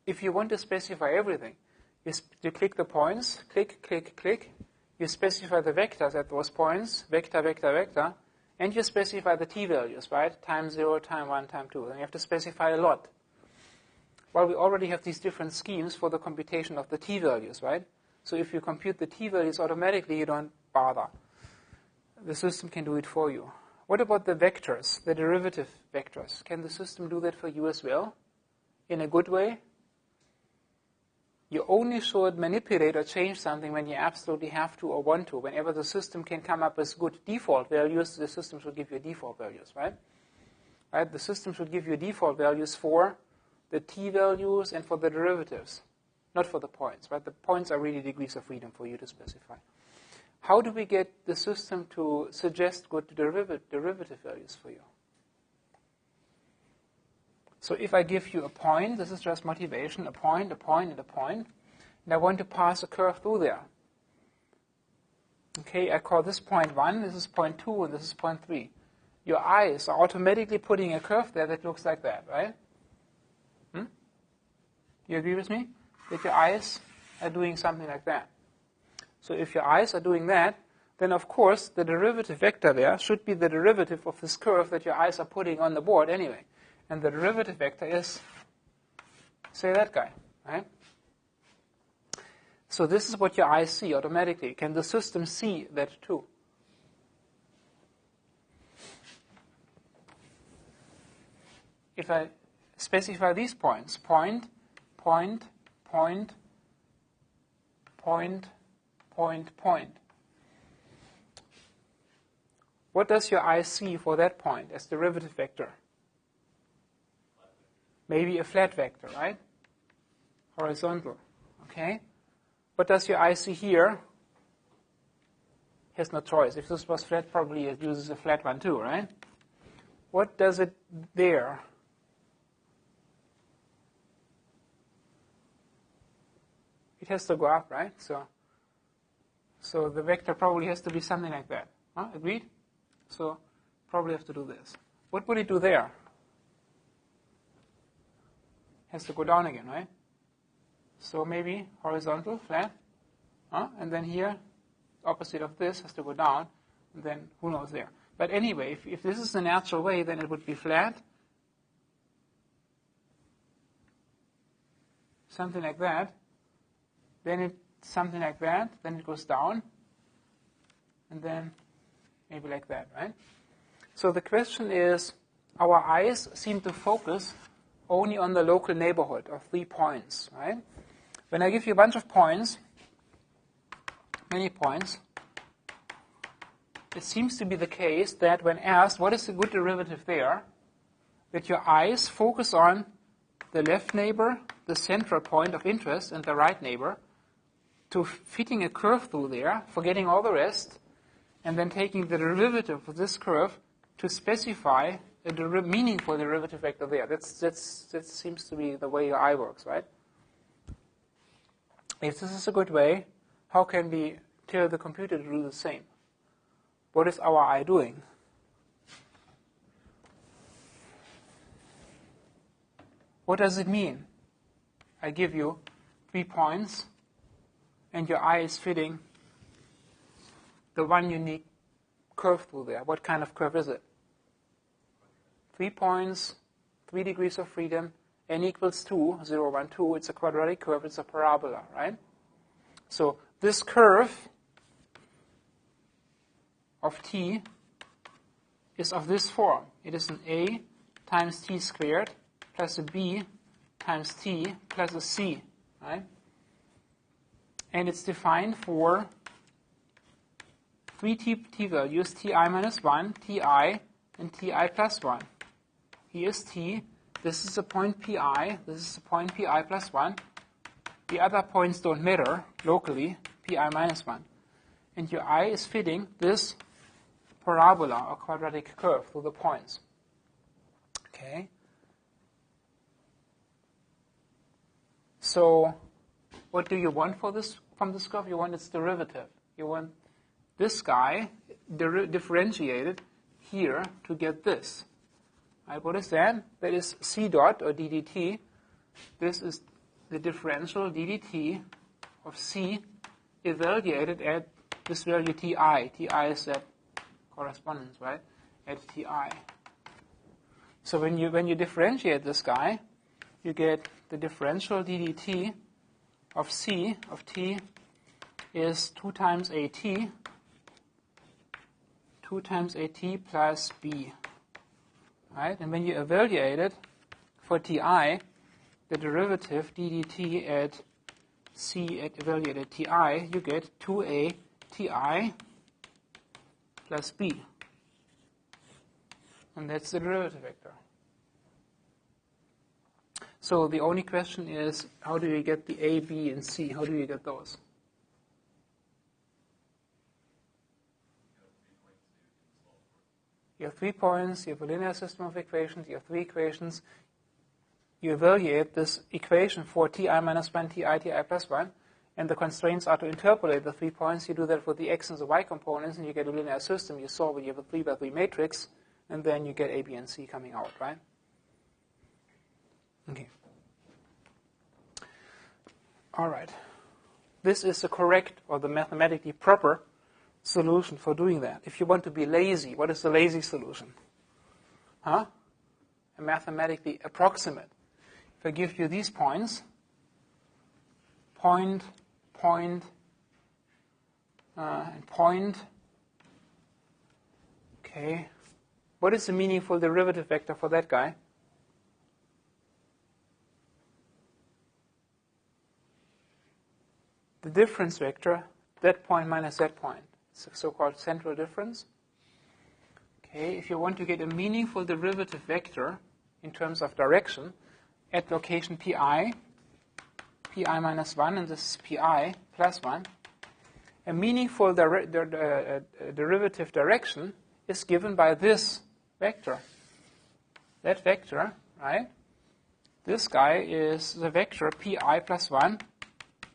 If you want to specify everything, you click the points, click, click, click. You specify the vectors at those points, vector, vector, vector, and you specify the t-values, right? Time 0, time 1, time 2. And you have to specify a lot. Well, we already have these different schemes for the computation of the t-values, right? So if you compute the t-values automatically, you don't bother. The system can do it for you. What about the vectors, the derivative vectors? Can the system do that for you as well? In a good way? You only should manipulate or change something when you absolutely have to or want to. Whenever the system can come up with good default values, the system should give you default values, right? Right? The system should give you default values for the t-values and for the derivatives, not for the points, right? The points are really degrees of freedom for you to specify. How do we get the system to suggest good derivative values for you? So if I give you a point, this is just motivation, a point, a point, and a point, and I want to pass a curve through there. Okay, I call this point 1, this is point 2, and this is point 3. Your eyes are automatically putting a curve there that looks like that, right? You agree with me? That your eyes are doing something like that. So if your eyes are doing that, then of course the derivative vector there should be the derivative of this curve that your eyes are putting on the board anyway. And the derivative vector is, say, that guy, right? So this is what your eyes see automatically. Can the system see that too? If I specify these points, point, point, point, point, point, point. What does your eye see for that point as derivative vector? Maybe a flat vector, right? Horizontal, okay? What does your eye see here? It has no choice. If this was flat, probably it uses a flat one too, right? What does it there? It has to go up, right? So the vector probably has to be something like that. Huh? Agreed? So probably have to do this. What would it do there? Has to go down again, right? So maybe horizontal, flat. And then here, opposite of this has to go down. And then who knows there. But anyway, if this is the natural way, then it would be flat. Something like that. Then it's something like that. Then it goes down. And then maybe like that, right? So the question is, our eyes seem to focus only on the local neighborhood of 3 points, right? When I give you a bunch of points, many points, it seems to be the case that when asked what is the good derivative there, that your eyes focus on the left neighbor, the central point of interest, and the right neighbor, to fitting a curve through there, forgetting all the rest, and then taking the derivative of this curve to specify a meaningful derivative vector there. That seems to be the way your eye works, right? If this is a good way, how can we tell the computer to do the same? What is our eye doing? What does it mean? I give you 3 points, and your eye is fitting the one unique curve through there. What kind of curve is it? 3 points, 3 degrees of freedom, n equals 2, 0, 1, 2. It's a quadratic curve. It's a parabola, right? So this curve of t is of this form. It is an a times t squared plus a b times t plus a c, right? And it's defined for 3 t values, ti minus 1, ti, and ti plus 1. Here is t. This is the point pi. This is the point pi plus 1. The other points don't matter locally, pi minus 1. And your eye is fitting this parabola or quadratic curve through the points. Okay. So what do you want for this from this curve? You want its derivative. You want this guy differentiated here to get this. Right, what is that? That is c dot or d dt. This is the differential d dt of c evaluated at this value ti. Ti is that correspondence, right? At ti. So when you differentiate this guy, you get the differential d dt of c of t is 2 times at, 2 times at plus b. Right? And when you evaluate it for ti, the derivative d dt at c at evaluated ti, you get 2a ti plus b. And that's the derivative vector. So the only question is, how do you get the a, b, and c? How do you get those? You have 3 points, you have a linear system of equations, you have 3 equations. You evaluate this equation for ti minus 1, ti plus 1, and the constraints are to interpolate the 3 points. You do that for the x and the y components, and you get a linear system. You solve it, you have a 3 by 3 matrix, and then you get a, b, and c coming out, right? Okay. All right. This is the correct or the mathematically proper solution for doing that. If you want to be lazy, what is the lazy solution? A mathematically approximate. If I give you these points, point, and point, okay, what is the meaningful derivative vector for that guy? The difference vector, that point minus that point. It's a so-called central difference. Okay, if you want to get a meaningful derivative vector in terms of direction at location pi minus 1, and this is pi plus 1, a meaningful derivative direction is given by this vector. That vector, right? This guy is the vector pi plus 1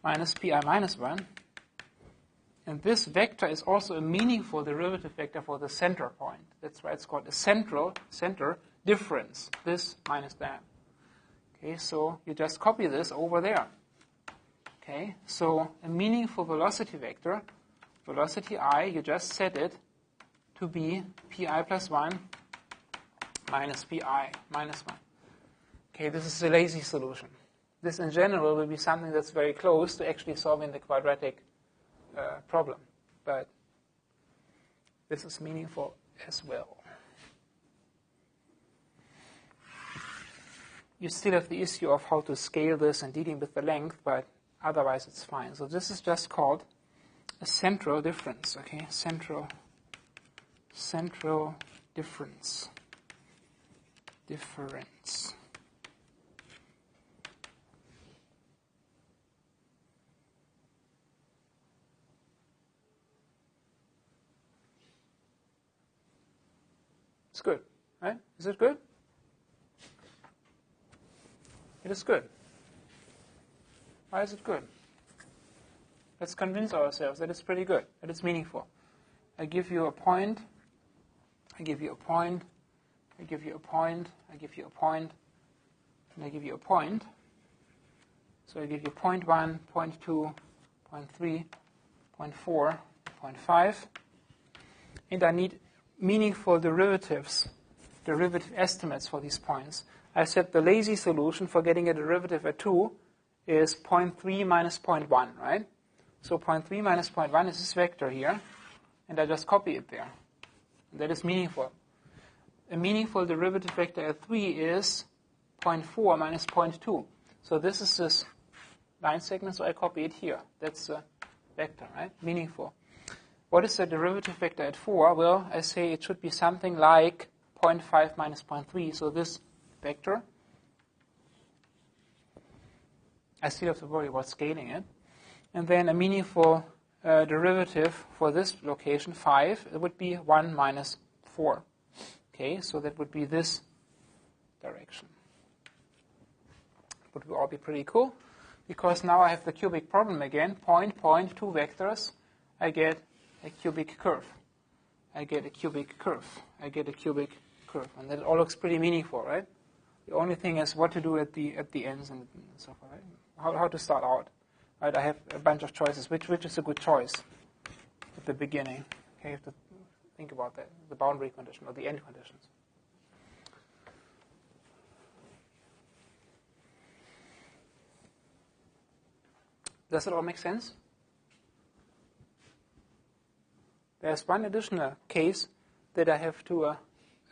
minus pi minus 1. And this vector is also a meaningful derivative vector for the center point. That's why it's called a center difference, this minus that. Okay, so you just copy this over there. Okay, so a meaningful velocity vector, velocity I, you just set it to be pi plus 1 minus pi minus 1. Okay, this is a lazy solution. This in general will be something that's very close to actually solving the quadratic problem, but this is meaningful as well. You still have the issue of how to scale this and dealing with the length, but otherwise it's fine. So this is just called a central difference, okay? Central central difference. It's good, right? Is it good? It is good. Why is it good? Let's convince ourselves that it's pretty good, that it's meaningful. I give you a point, I give you a point, I give you a point, I give you a point, and I give you a point. So I give you 0.1, 0.2, 0.3, 0.4, 0.5. And I need meaningful derivative estimates for these points. I said the lazy solution for getting a derivative at 2 is 0.3 minus 0.1, right? So 0.3 minus 0.1 is this vector here, and I just copy it there. And that is meaningful. A meaningful derivative vector at 3 is 0.4 minus 0.2. So this is this line segment, so I copy it here. That's a vector, right? Meaningful. What is the derivative vector at 4? Well, I say it should be something like 0.5 minus 0.3, so this vector. I still have to worry about scaling it. And then a meaningful derivative for this location, 5, it would be 1 minus 4. Okay, so that would be this direction. Would all be pretty cool, because now I have the cubic problem again. Point, point, 2 vectors. I get a cubic curve. I get a cubic curve. I get a cubic curve. And that all looks pretty meaningful, right? The only thing is what to do at the ends and so forth, right? How to start out. Right, I have a bunch of choices. Which is a good choice at the beginning? Okay, you have to think about that, the boundary condition or the end conditions. Does it all make sense? There's one additional case that I have to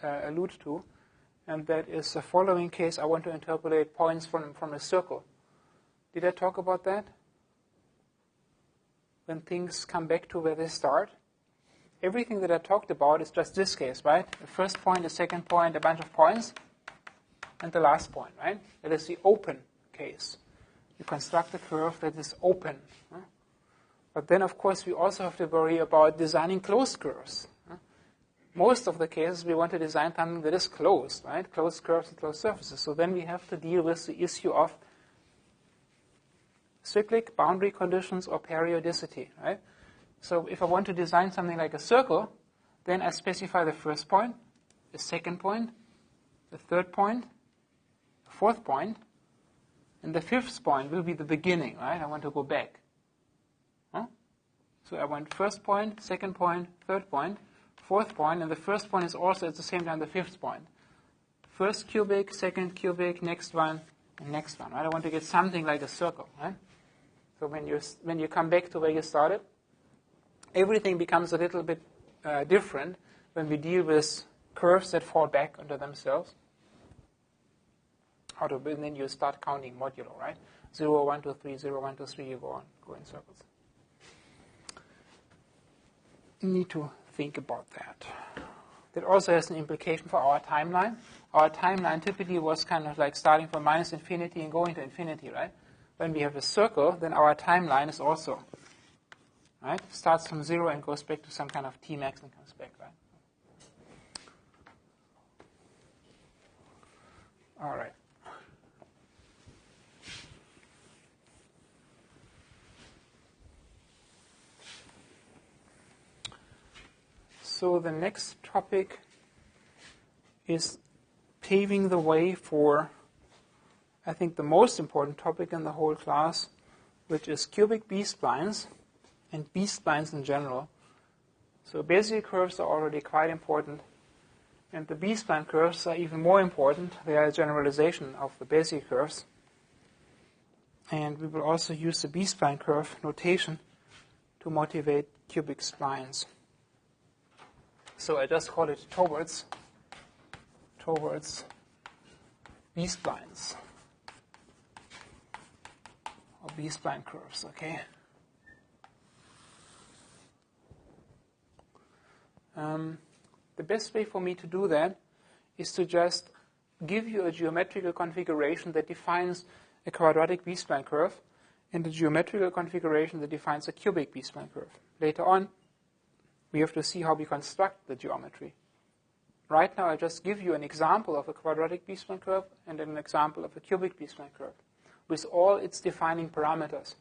allude to, and that is the following case. I want to interpolate points from a circle. Did I talk about that? When things come back to where they start. Everything that I talked about is just this case, right? The first point, the second point, a bunch of points, and the last point, right? That is the open case. You construct a curve that is open. But then, of course, we also have to worry about designing closed curves. Most of the cases, we want to design something that is closed, right? Closed curves and closed surfaces. So then we have to deal with the issue of cyclic boundary conditions or periodicity, right? So if I want to design something like a circle, then I specify the first point, the second point, the third point, the fourth point, and the fifth point will be the beginning, right? I want to go back. So I want first point, second point, third point, fourth point, and the first point is also at the same time the fifth point. First cubic, second cubic, next one, and next one, right? I want to get something like a circle, right? So when you come back to where you started, everything becomes a little bit different when we deal with curves that fall back onto themselves. And then you start counting modulo, right? 0, 1, 2, 3, 0, 1, 2, 3, you go in circles. You need to think about that. That also has an implication for our timeline. Our timeline typically was kind of like starting from minus infinity and going to infinity, right? When we have a circle, then our timeline is also, right? Starts from 0 and goes back to some kind of T max and comes back, right? All right. So the next topic is paving the way for, I think, the most important topic in the whole class, which is cubic B-splines and B-splines in general. So Bezier curves are already quite important, and the B-spline curves are even more important. They are a generalization of the Bezier curves. And we will also use the B-spline curve notation to motivate cubic splines. So I just call it towards B-splines or B-spline curves, okay? The best way for me to do that is to just give you a geometrical configuration that defines a quadratic B-spline curve and a geometrical configuration that defines a cubic B-spline curve. Later on, we have to see how we construct the geometry. Right now, I just give you an example of a quadratic B-spline curve and an example of a cubic B-spline curve with all its defining parameters.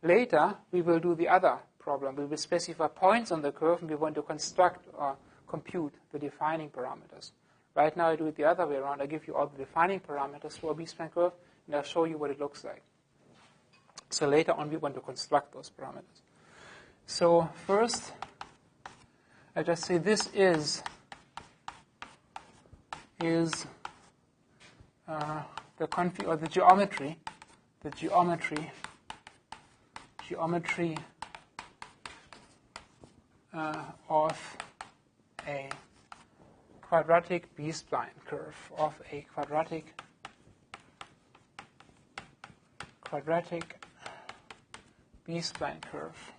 Later, we will do the other problem. We will specify points on the curve, and we want to construct or compute the defining parameters. Right now, I do it the other way around. I give you all the defining parameters for a B-spline curve, and I'll show you what it looks like. So later on, we want to construct those parameters. So first, I just say this is the geometry of a quadratic B-spline curve, of a quadratic B-spline curve.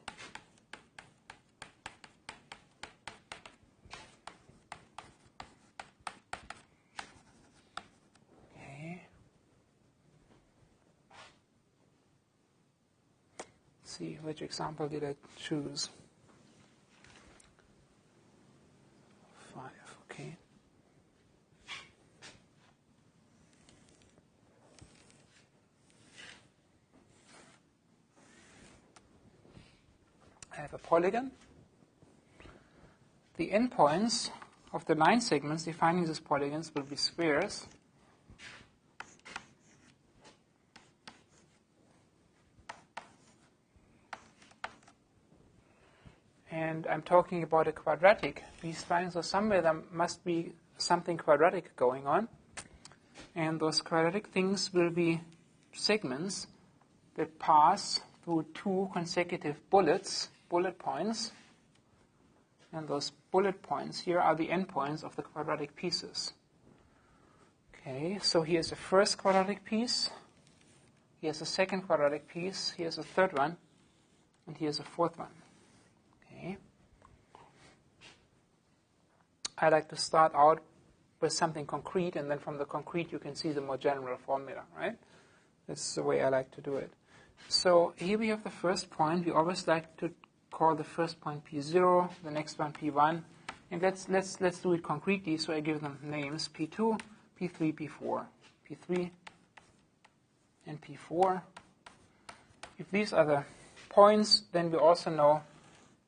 Okay. Let's see, which example did I choose? 5, okay. I have a polygon. The endpoints of the line segments defining these polygons will be squares. And I'm talking about a quadratic B-spline, so somewhere there must be something quadratic going on. And those quadratic things will be segments that pass through two consecutive bullet points. And those bullet points here are the endpoints of the quadratic pieces. Okay, so here's the first quadratic piece. Here's the second quadratic piece. Here's the third one. And here's the fourth one. Okay. I like to start out with something concrete, and then from the concrete you can see the more general formula, right? That's the way I like to do it. So here we have the first point. We always like to call the first point P0, the next one P1, and let's do it concretely. So I give them names P2, P3, P4, P3, and P4. If these are the points, then we also know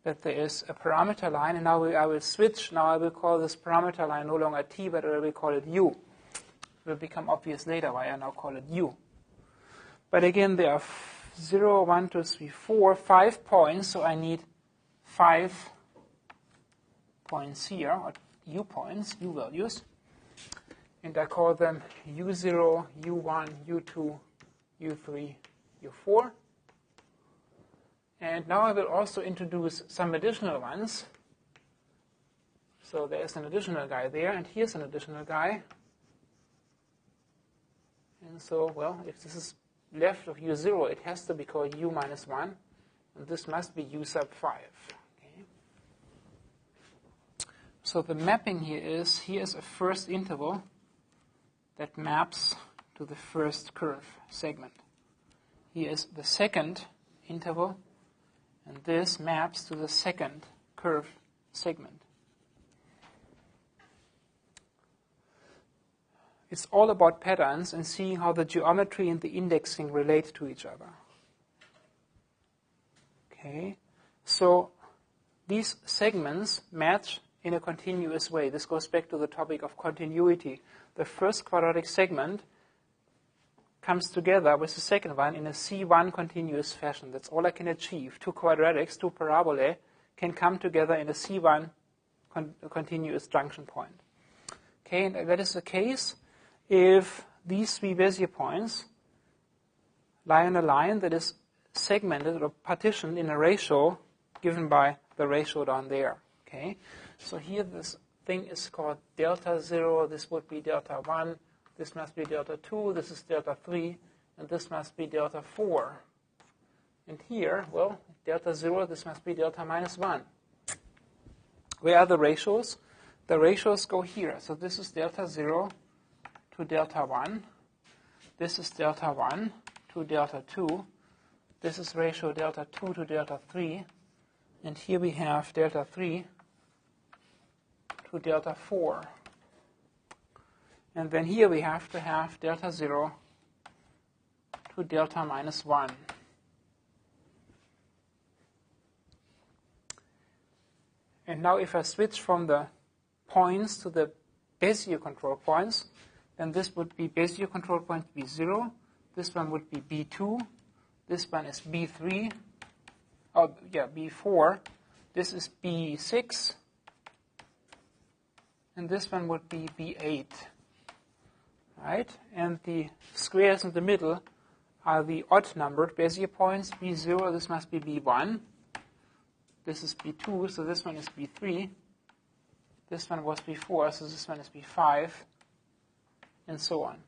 that there is a parameter line, and now I will switch. Now I will call this parameter line no longer T, but I will call it U. It will become obvious later why I now call it U. But again, there are 0, 1, 2, 3, 4, 5 points, so I need 5 points here, or U points, U values. And I call them U0, U1, U2, U3, U4. And now I will also introduce some additional ones. So there's an additional guy there, and here's an additional guy. And so, well, if this is left of U0, it has to be called U minus 1, and this must be U sub 5. Okay. So the mapping here is, here's a first interval that maps to the first curve segment. Here is the second interval, and this maps to the second curve segment. It's all about patterns and seeing how the geometry and the indexing relate to each other. Okay, so these segments match in a continuous way. This goes back to the topic of continuity. The first quadratic segment comes together with the second one in a C1 continuous fashion. That's all I can achieve. Two quadratics, two parabolae, can come together in a C1 continuous junction point. Okay, and that is the case if these three Bezier points lie on a line that is segmented or partitioned in a ratio given by the ratio down there. Okay, so here this thing is called delta 0. This would be delta 1. This must be delta 2, this is delta 3, and this must be delta 4. And here, well, delta 0, this must be delta minus 1. Where are the ratios? the ratios go here. So this is delta 0 to delta 1. This is delta 1 to delta 2. This is ratio delta 2 to delta 3. And here we have delta 3 to delta 4. And then here we have to have delta 0 to delta minus 1. And now if I switch from the points to the Bezier control points, then this would be Bezier control point B0. This one would be B2. This one is B3. Oh, yeah, B4. This is B6. And this one would be B8. Right? And the squares in the middle are the odd-numbered Bezier points. B0, this must be B1. This is B2, so this one is B3. This one was B4, so this one is B5, and so on.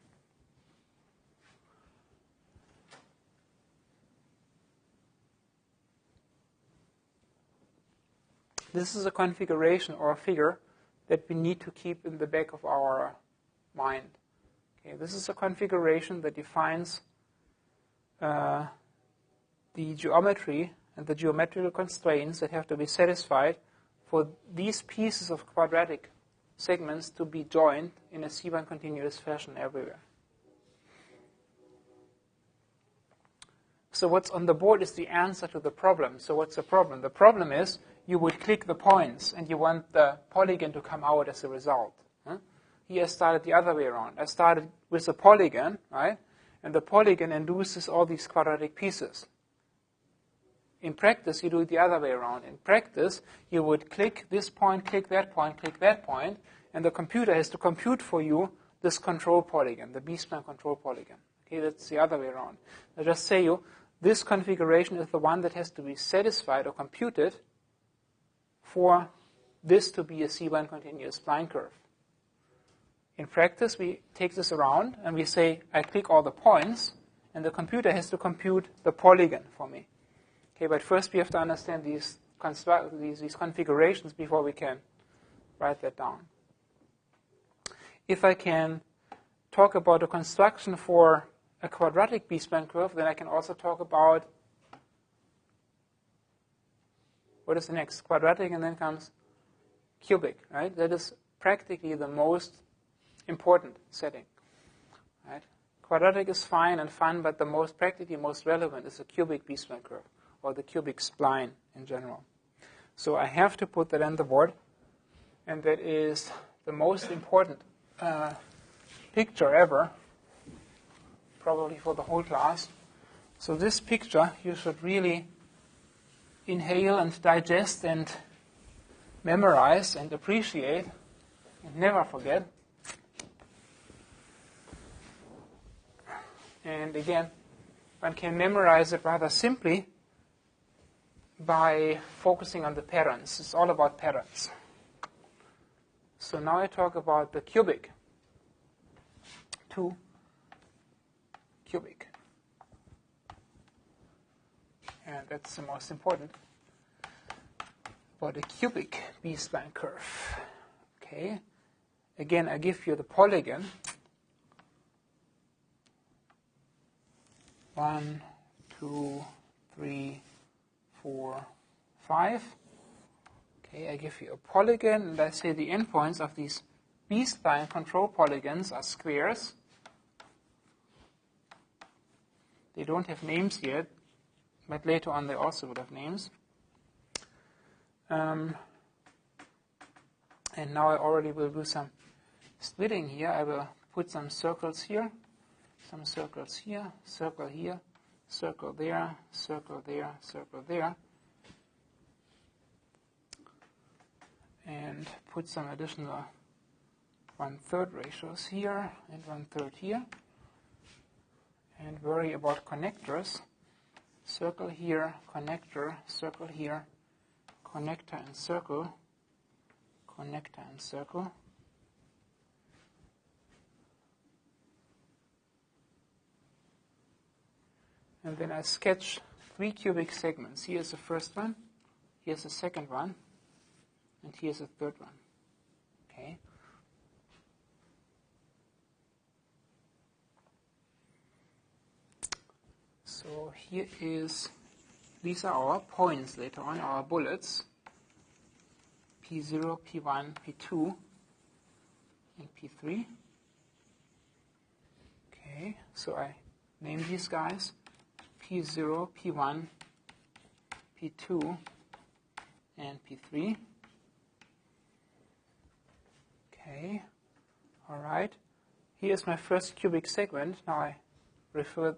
This is a configuration or a figure that we need to keep in the back of our mind. Okay, this is a configuration that defines the geometry and the geometrical constraints that have to be satisfied for these pieces of quadratic segments to be joined in a C1 continuous fashion everywhere. So what's on the board is the answer to the problem. So what's the problem? The problem is you would click the points and you want the polygon to come out as a result. Here I started the other way around. I started with a polygon, right? And the polygon induces all these quadratic pieces. In practice, you do it the other way around. In practice, you would click this point, click that point, and the computer has to compute for you this control polygon, the B-spline control polygon. Okay, that's the other way around. I'll just say you, this configuration is the one that has to be satisfied or computed for this to be a C1 continuous spline curve. In practice, we take this around and we say, I click all the points, and the computer has to compute the polygon for me. Okay, but first we have to understand these configurations before we can write that down. If I can talk about a construction for a quadratic B-spline curve, then I can also talk about what is the next? Quadratic, and then comes cubic, right? That is practically the most important setting, right? Quadratic is fine and fun, but the most relevant is a cubic B-spline curve, or the cubic spline in general. So I have to put that on the board, and that is the most important picture ever, probably for the whole class. So this picture you should really inhale and digest and memorize and appreciate and never forget. And again, one can memorize it rather simply by focusing on the patterns. It's all about patterns. So now I talk about the cubic. 2 cubic. And that's the most important. For the cubic B-spline curve. Okay. Again, I give you the polygon. 1, 2, 3, 4, 5. Okay, I give you a polygon, and I say the endpoints of these B-spline control polygons are squares. They don't have names yet, but later on they also would have names. And now I already will do some splitting here. I will put some circles here, some circles here, circle here, circle there, circle there, circle there. And put some additional 1/3 ratios here and 1/3 here. And worry about connectors. Circle here, connector, circle here, connector and circle, connector and circle. And then I sketch 3 cubic segments. Here's the first one, here's the second one, and here's the third one. So here is, these are our points later on, our bullets, P0, P1, P2, and P3. Okay, so I name these guys P0, P1, P2, and P3. Okay, all right. Here's my first cubic segment. Now I refer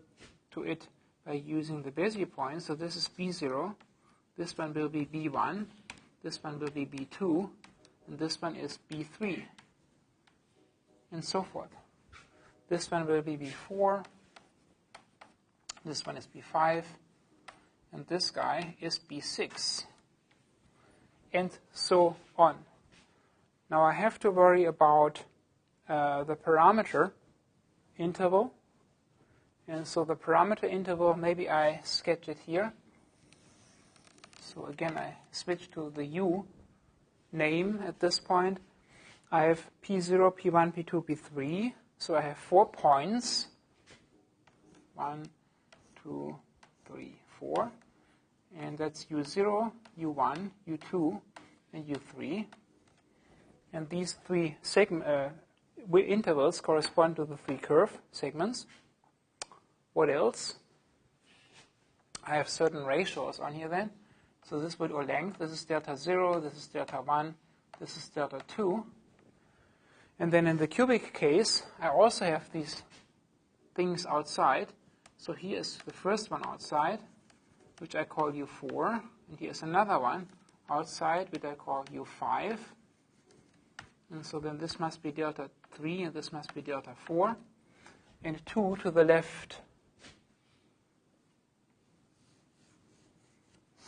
to it by using the Bezier points. So this is B0, this one will be B1, this one will be B2, and this one is B3, and so forth. This one will be B4, this one is B5, and this guy is B6, and so on. Now I have to worry about the parameter interval. And so the parameter interval, maybe I sketch it here. So again, I switch to the U name at this point. I have P0, P1, P2, P3. So I have 4 points. 1, 2, 3, 4. And that's U0, U1, U2, and U3. And these 3 intervals correspond to the 3 curve segments. What else? I have certain ratios on here then. So this would or length. This is delta 0, this is delta 1, this is delta 2. And then in the cubic case, I also have these things outside. So here is the first one outside, which I call U4. And here's another one outside, which I call U5. And so then this must be delta 3, and this must be delta 4. And 2 to the left.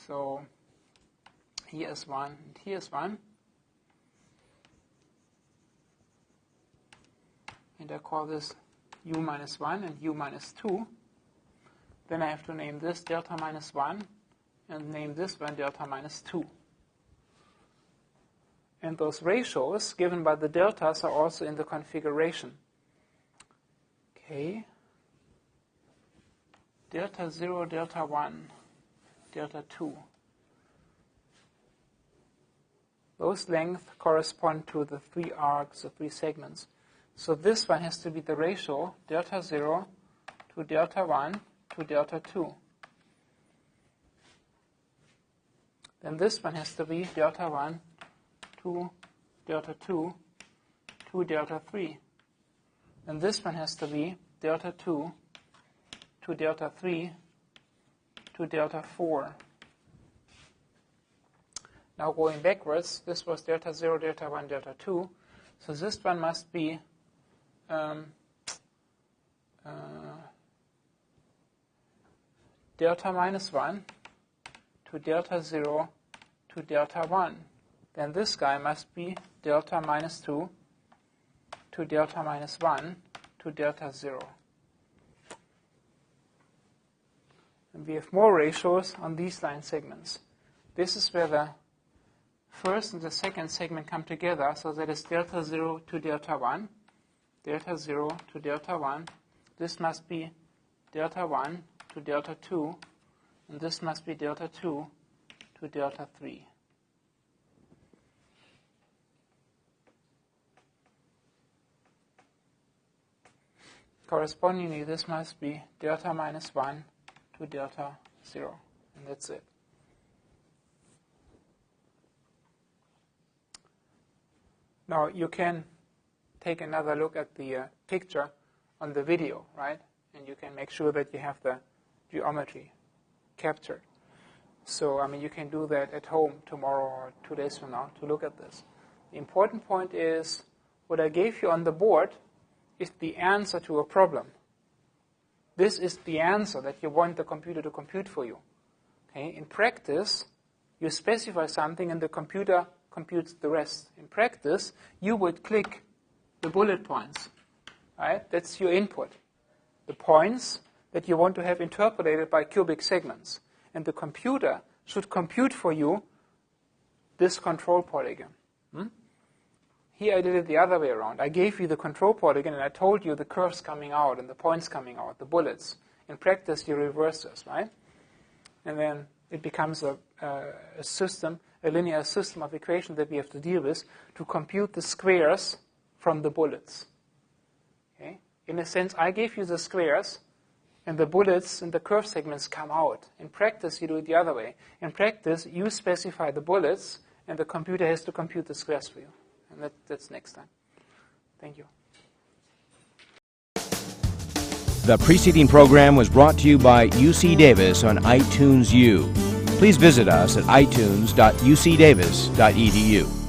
So here is 1, and here is 1. And I call this U minus 1 and U minus 2. Then I have to name this delta minus 1 and name this one delta minus 2. And those ratios given by the deltas are also in the configuration. Okay. Delta 0, delta 1, delta 2. Those lengths correspond to the 3 arcs, the 3 segments. So this one has to be the ratio delta 0 to delta 1 to delta 2. Then this one has to be delta 1 to delta 2 to delta 3. And this one has to be delta 2 to delta 3 to delta 4. Now going backwards, this was delta 0, delta 1, delta 2. So this one must be delta minus 1 to delta 0 to delta 1. Then this guy must be delta minus 2 to delta minus 1 to delta 0. And we have more ratios on these line segments. This is where the first and the second segment come together, so that is delta 0 to delta 1, delta 0 to delta 1. This must be delta 1 to delta 2, and this must be delta 2 to delta 3. Correspondingly, this must be delta minus 1 to delta 0, and that's it. Now you can take another look at the picture on the video, right? And you can make sure that you have the geometry captured. So, I mean, you can do that at home tomorrow or 2 days from now to look at this. The important point is what I gave you on the board is the answer to a problem. This is the answer that you want the computer to compute for you. Okay? In practice, you specify something and the computer computes the rest. In practice, you would click the bullet points. Right? That's your input. The points that you want to have interpolated by cubic segments. And the computer should compute for you this control polygon. Here I did it the other way around. I gave you the control polygon and I told you the curves coming out and the points coming out, the bullets. In practice, you reverse this, right? And then it becomes a system, a linear system of equations that we have to deal with to compute the squares from the bullets. Okay? In a sense, I gave you the squares, and the bullets and the curve segments come out. In practice, you do it the other way. In practice, you specify the bullets, and the computer has to compute the squares for you. And that's next time. Thank you.
The preceding program was brought to you by UC Davis on iTunes U. Please visit us at itunes.ucdavis.edu.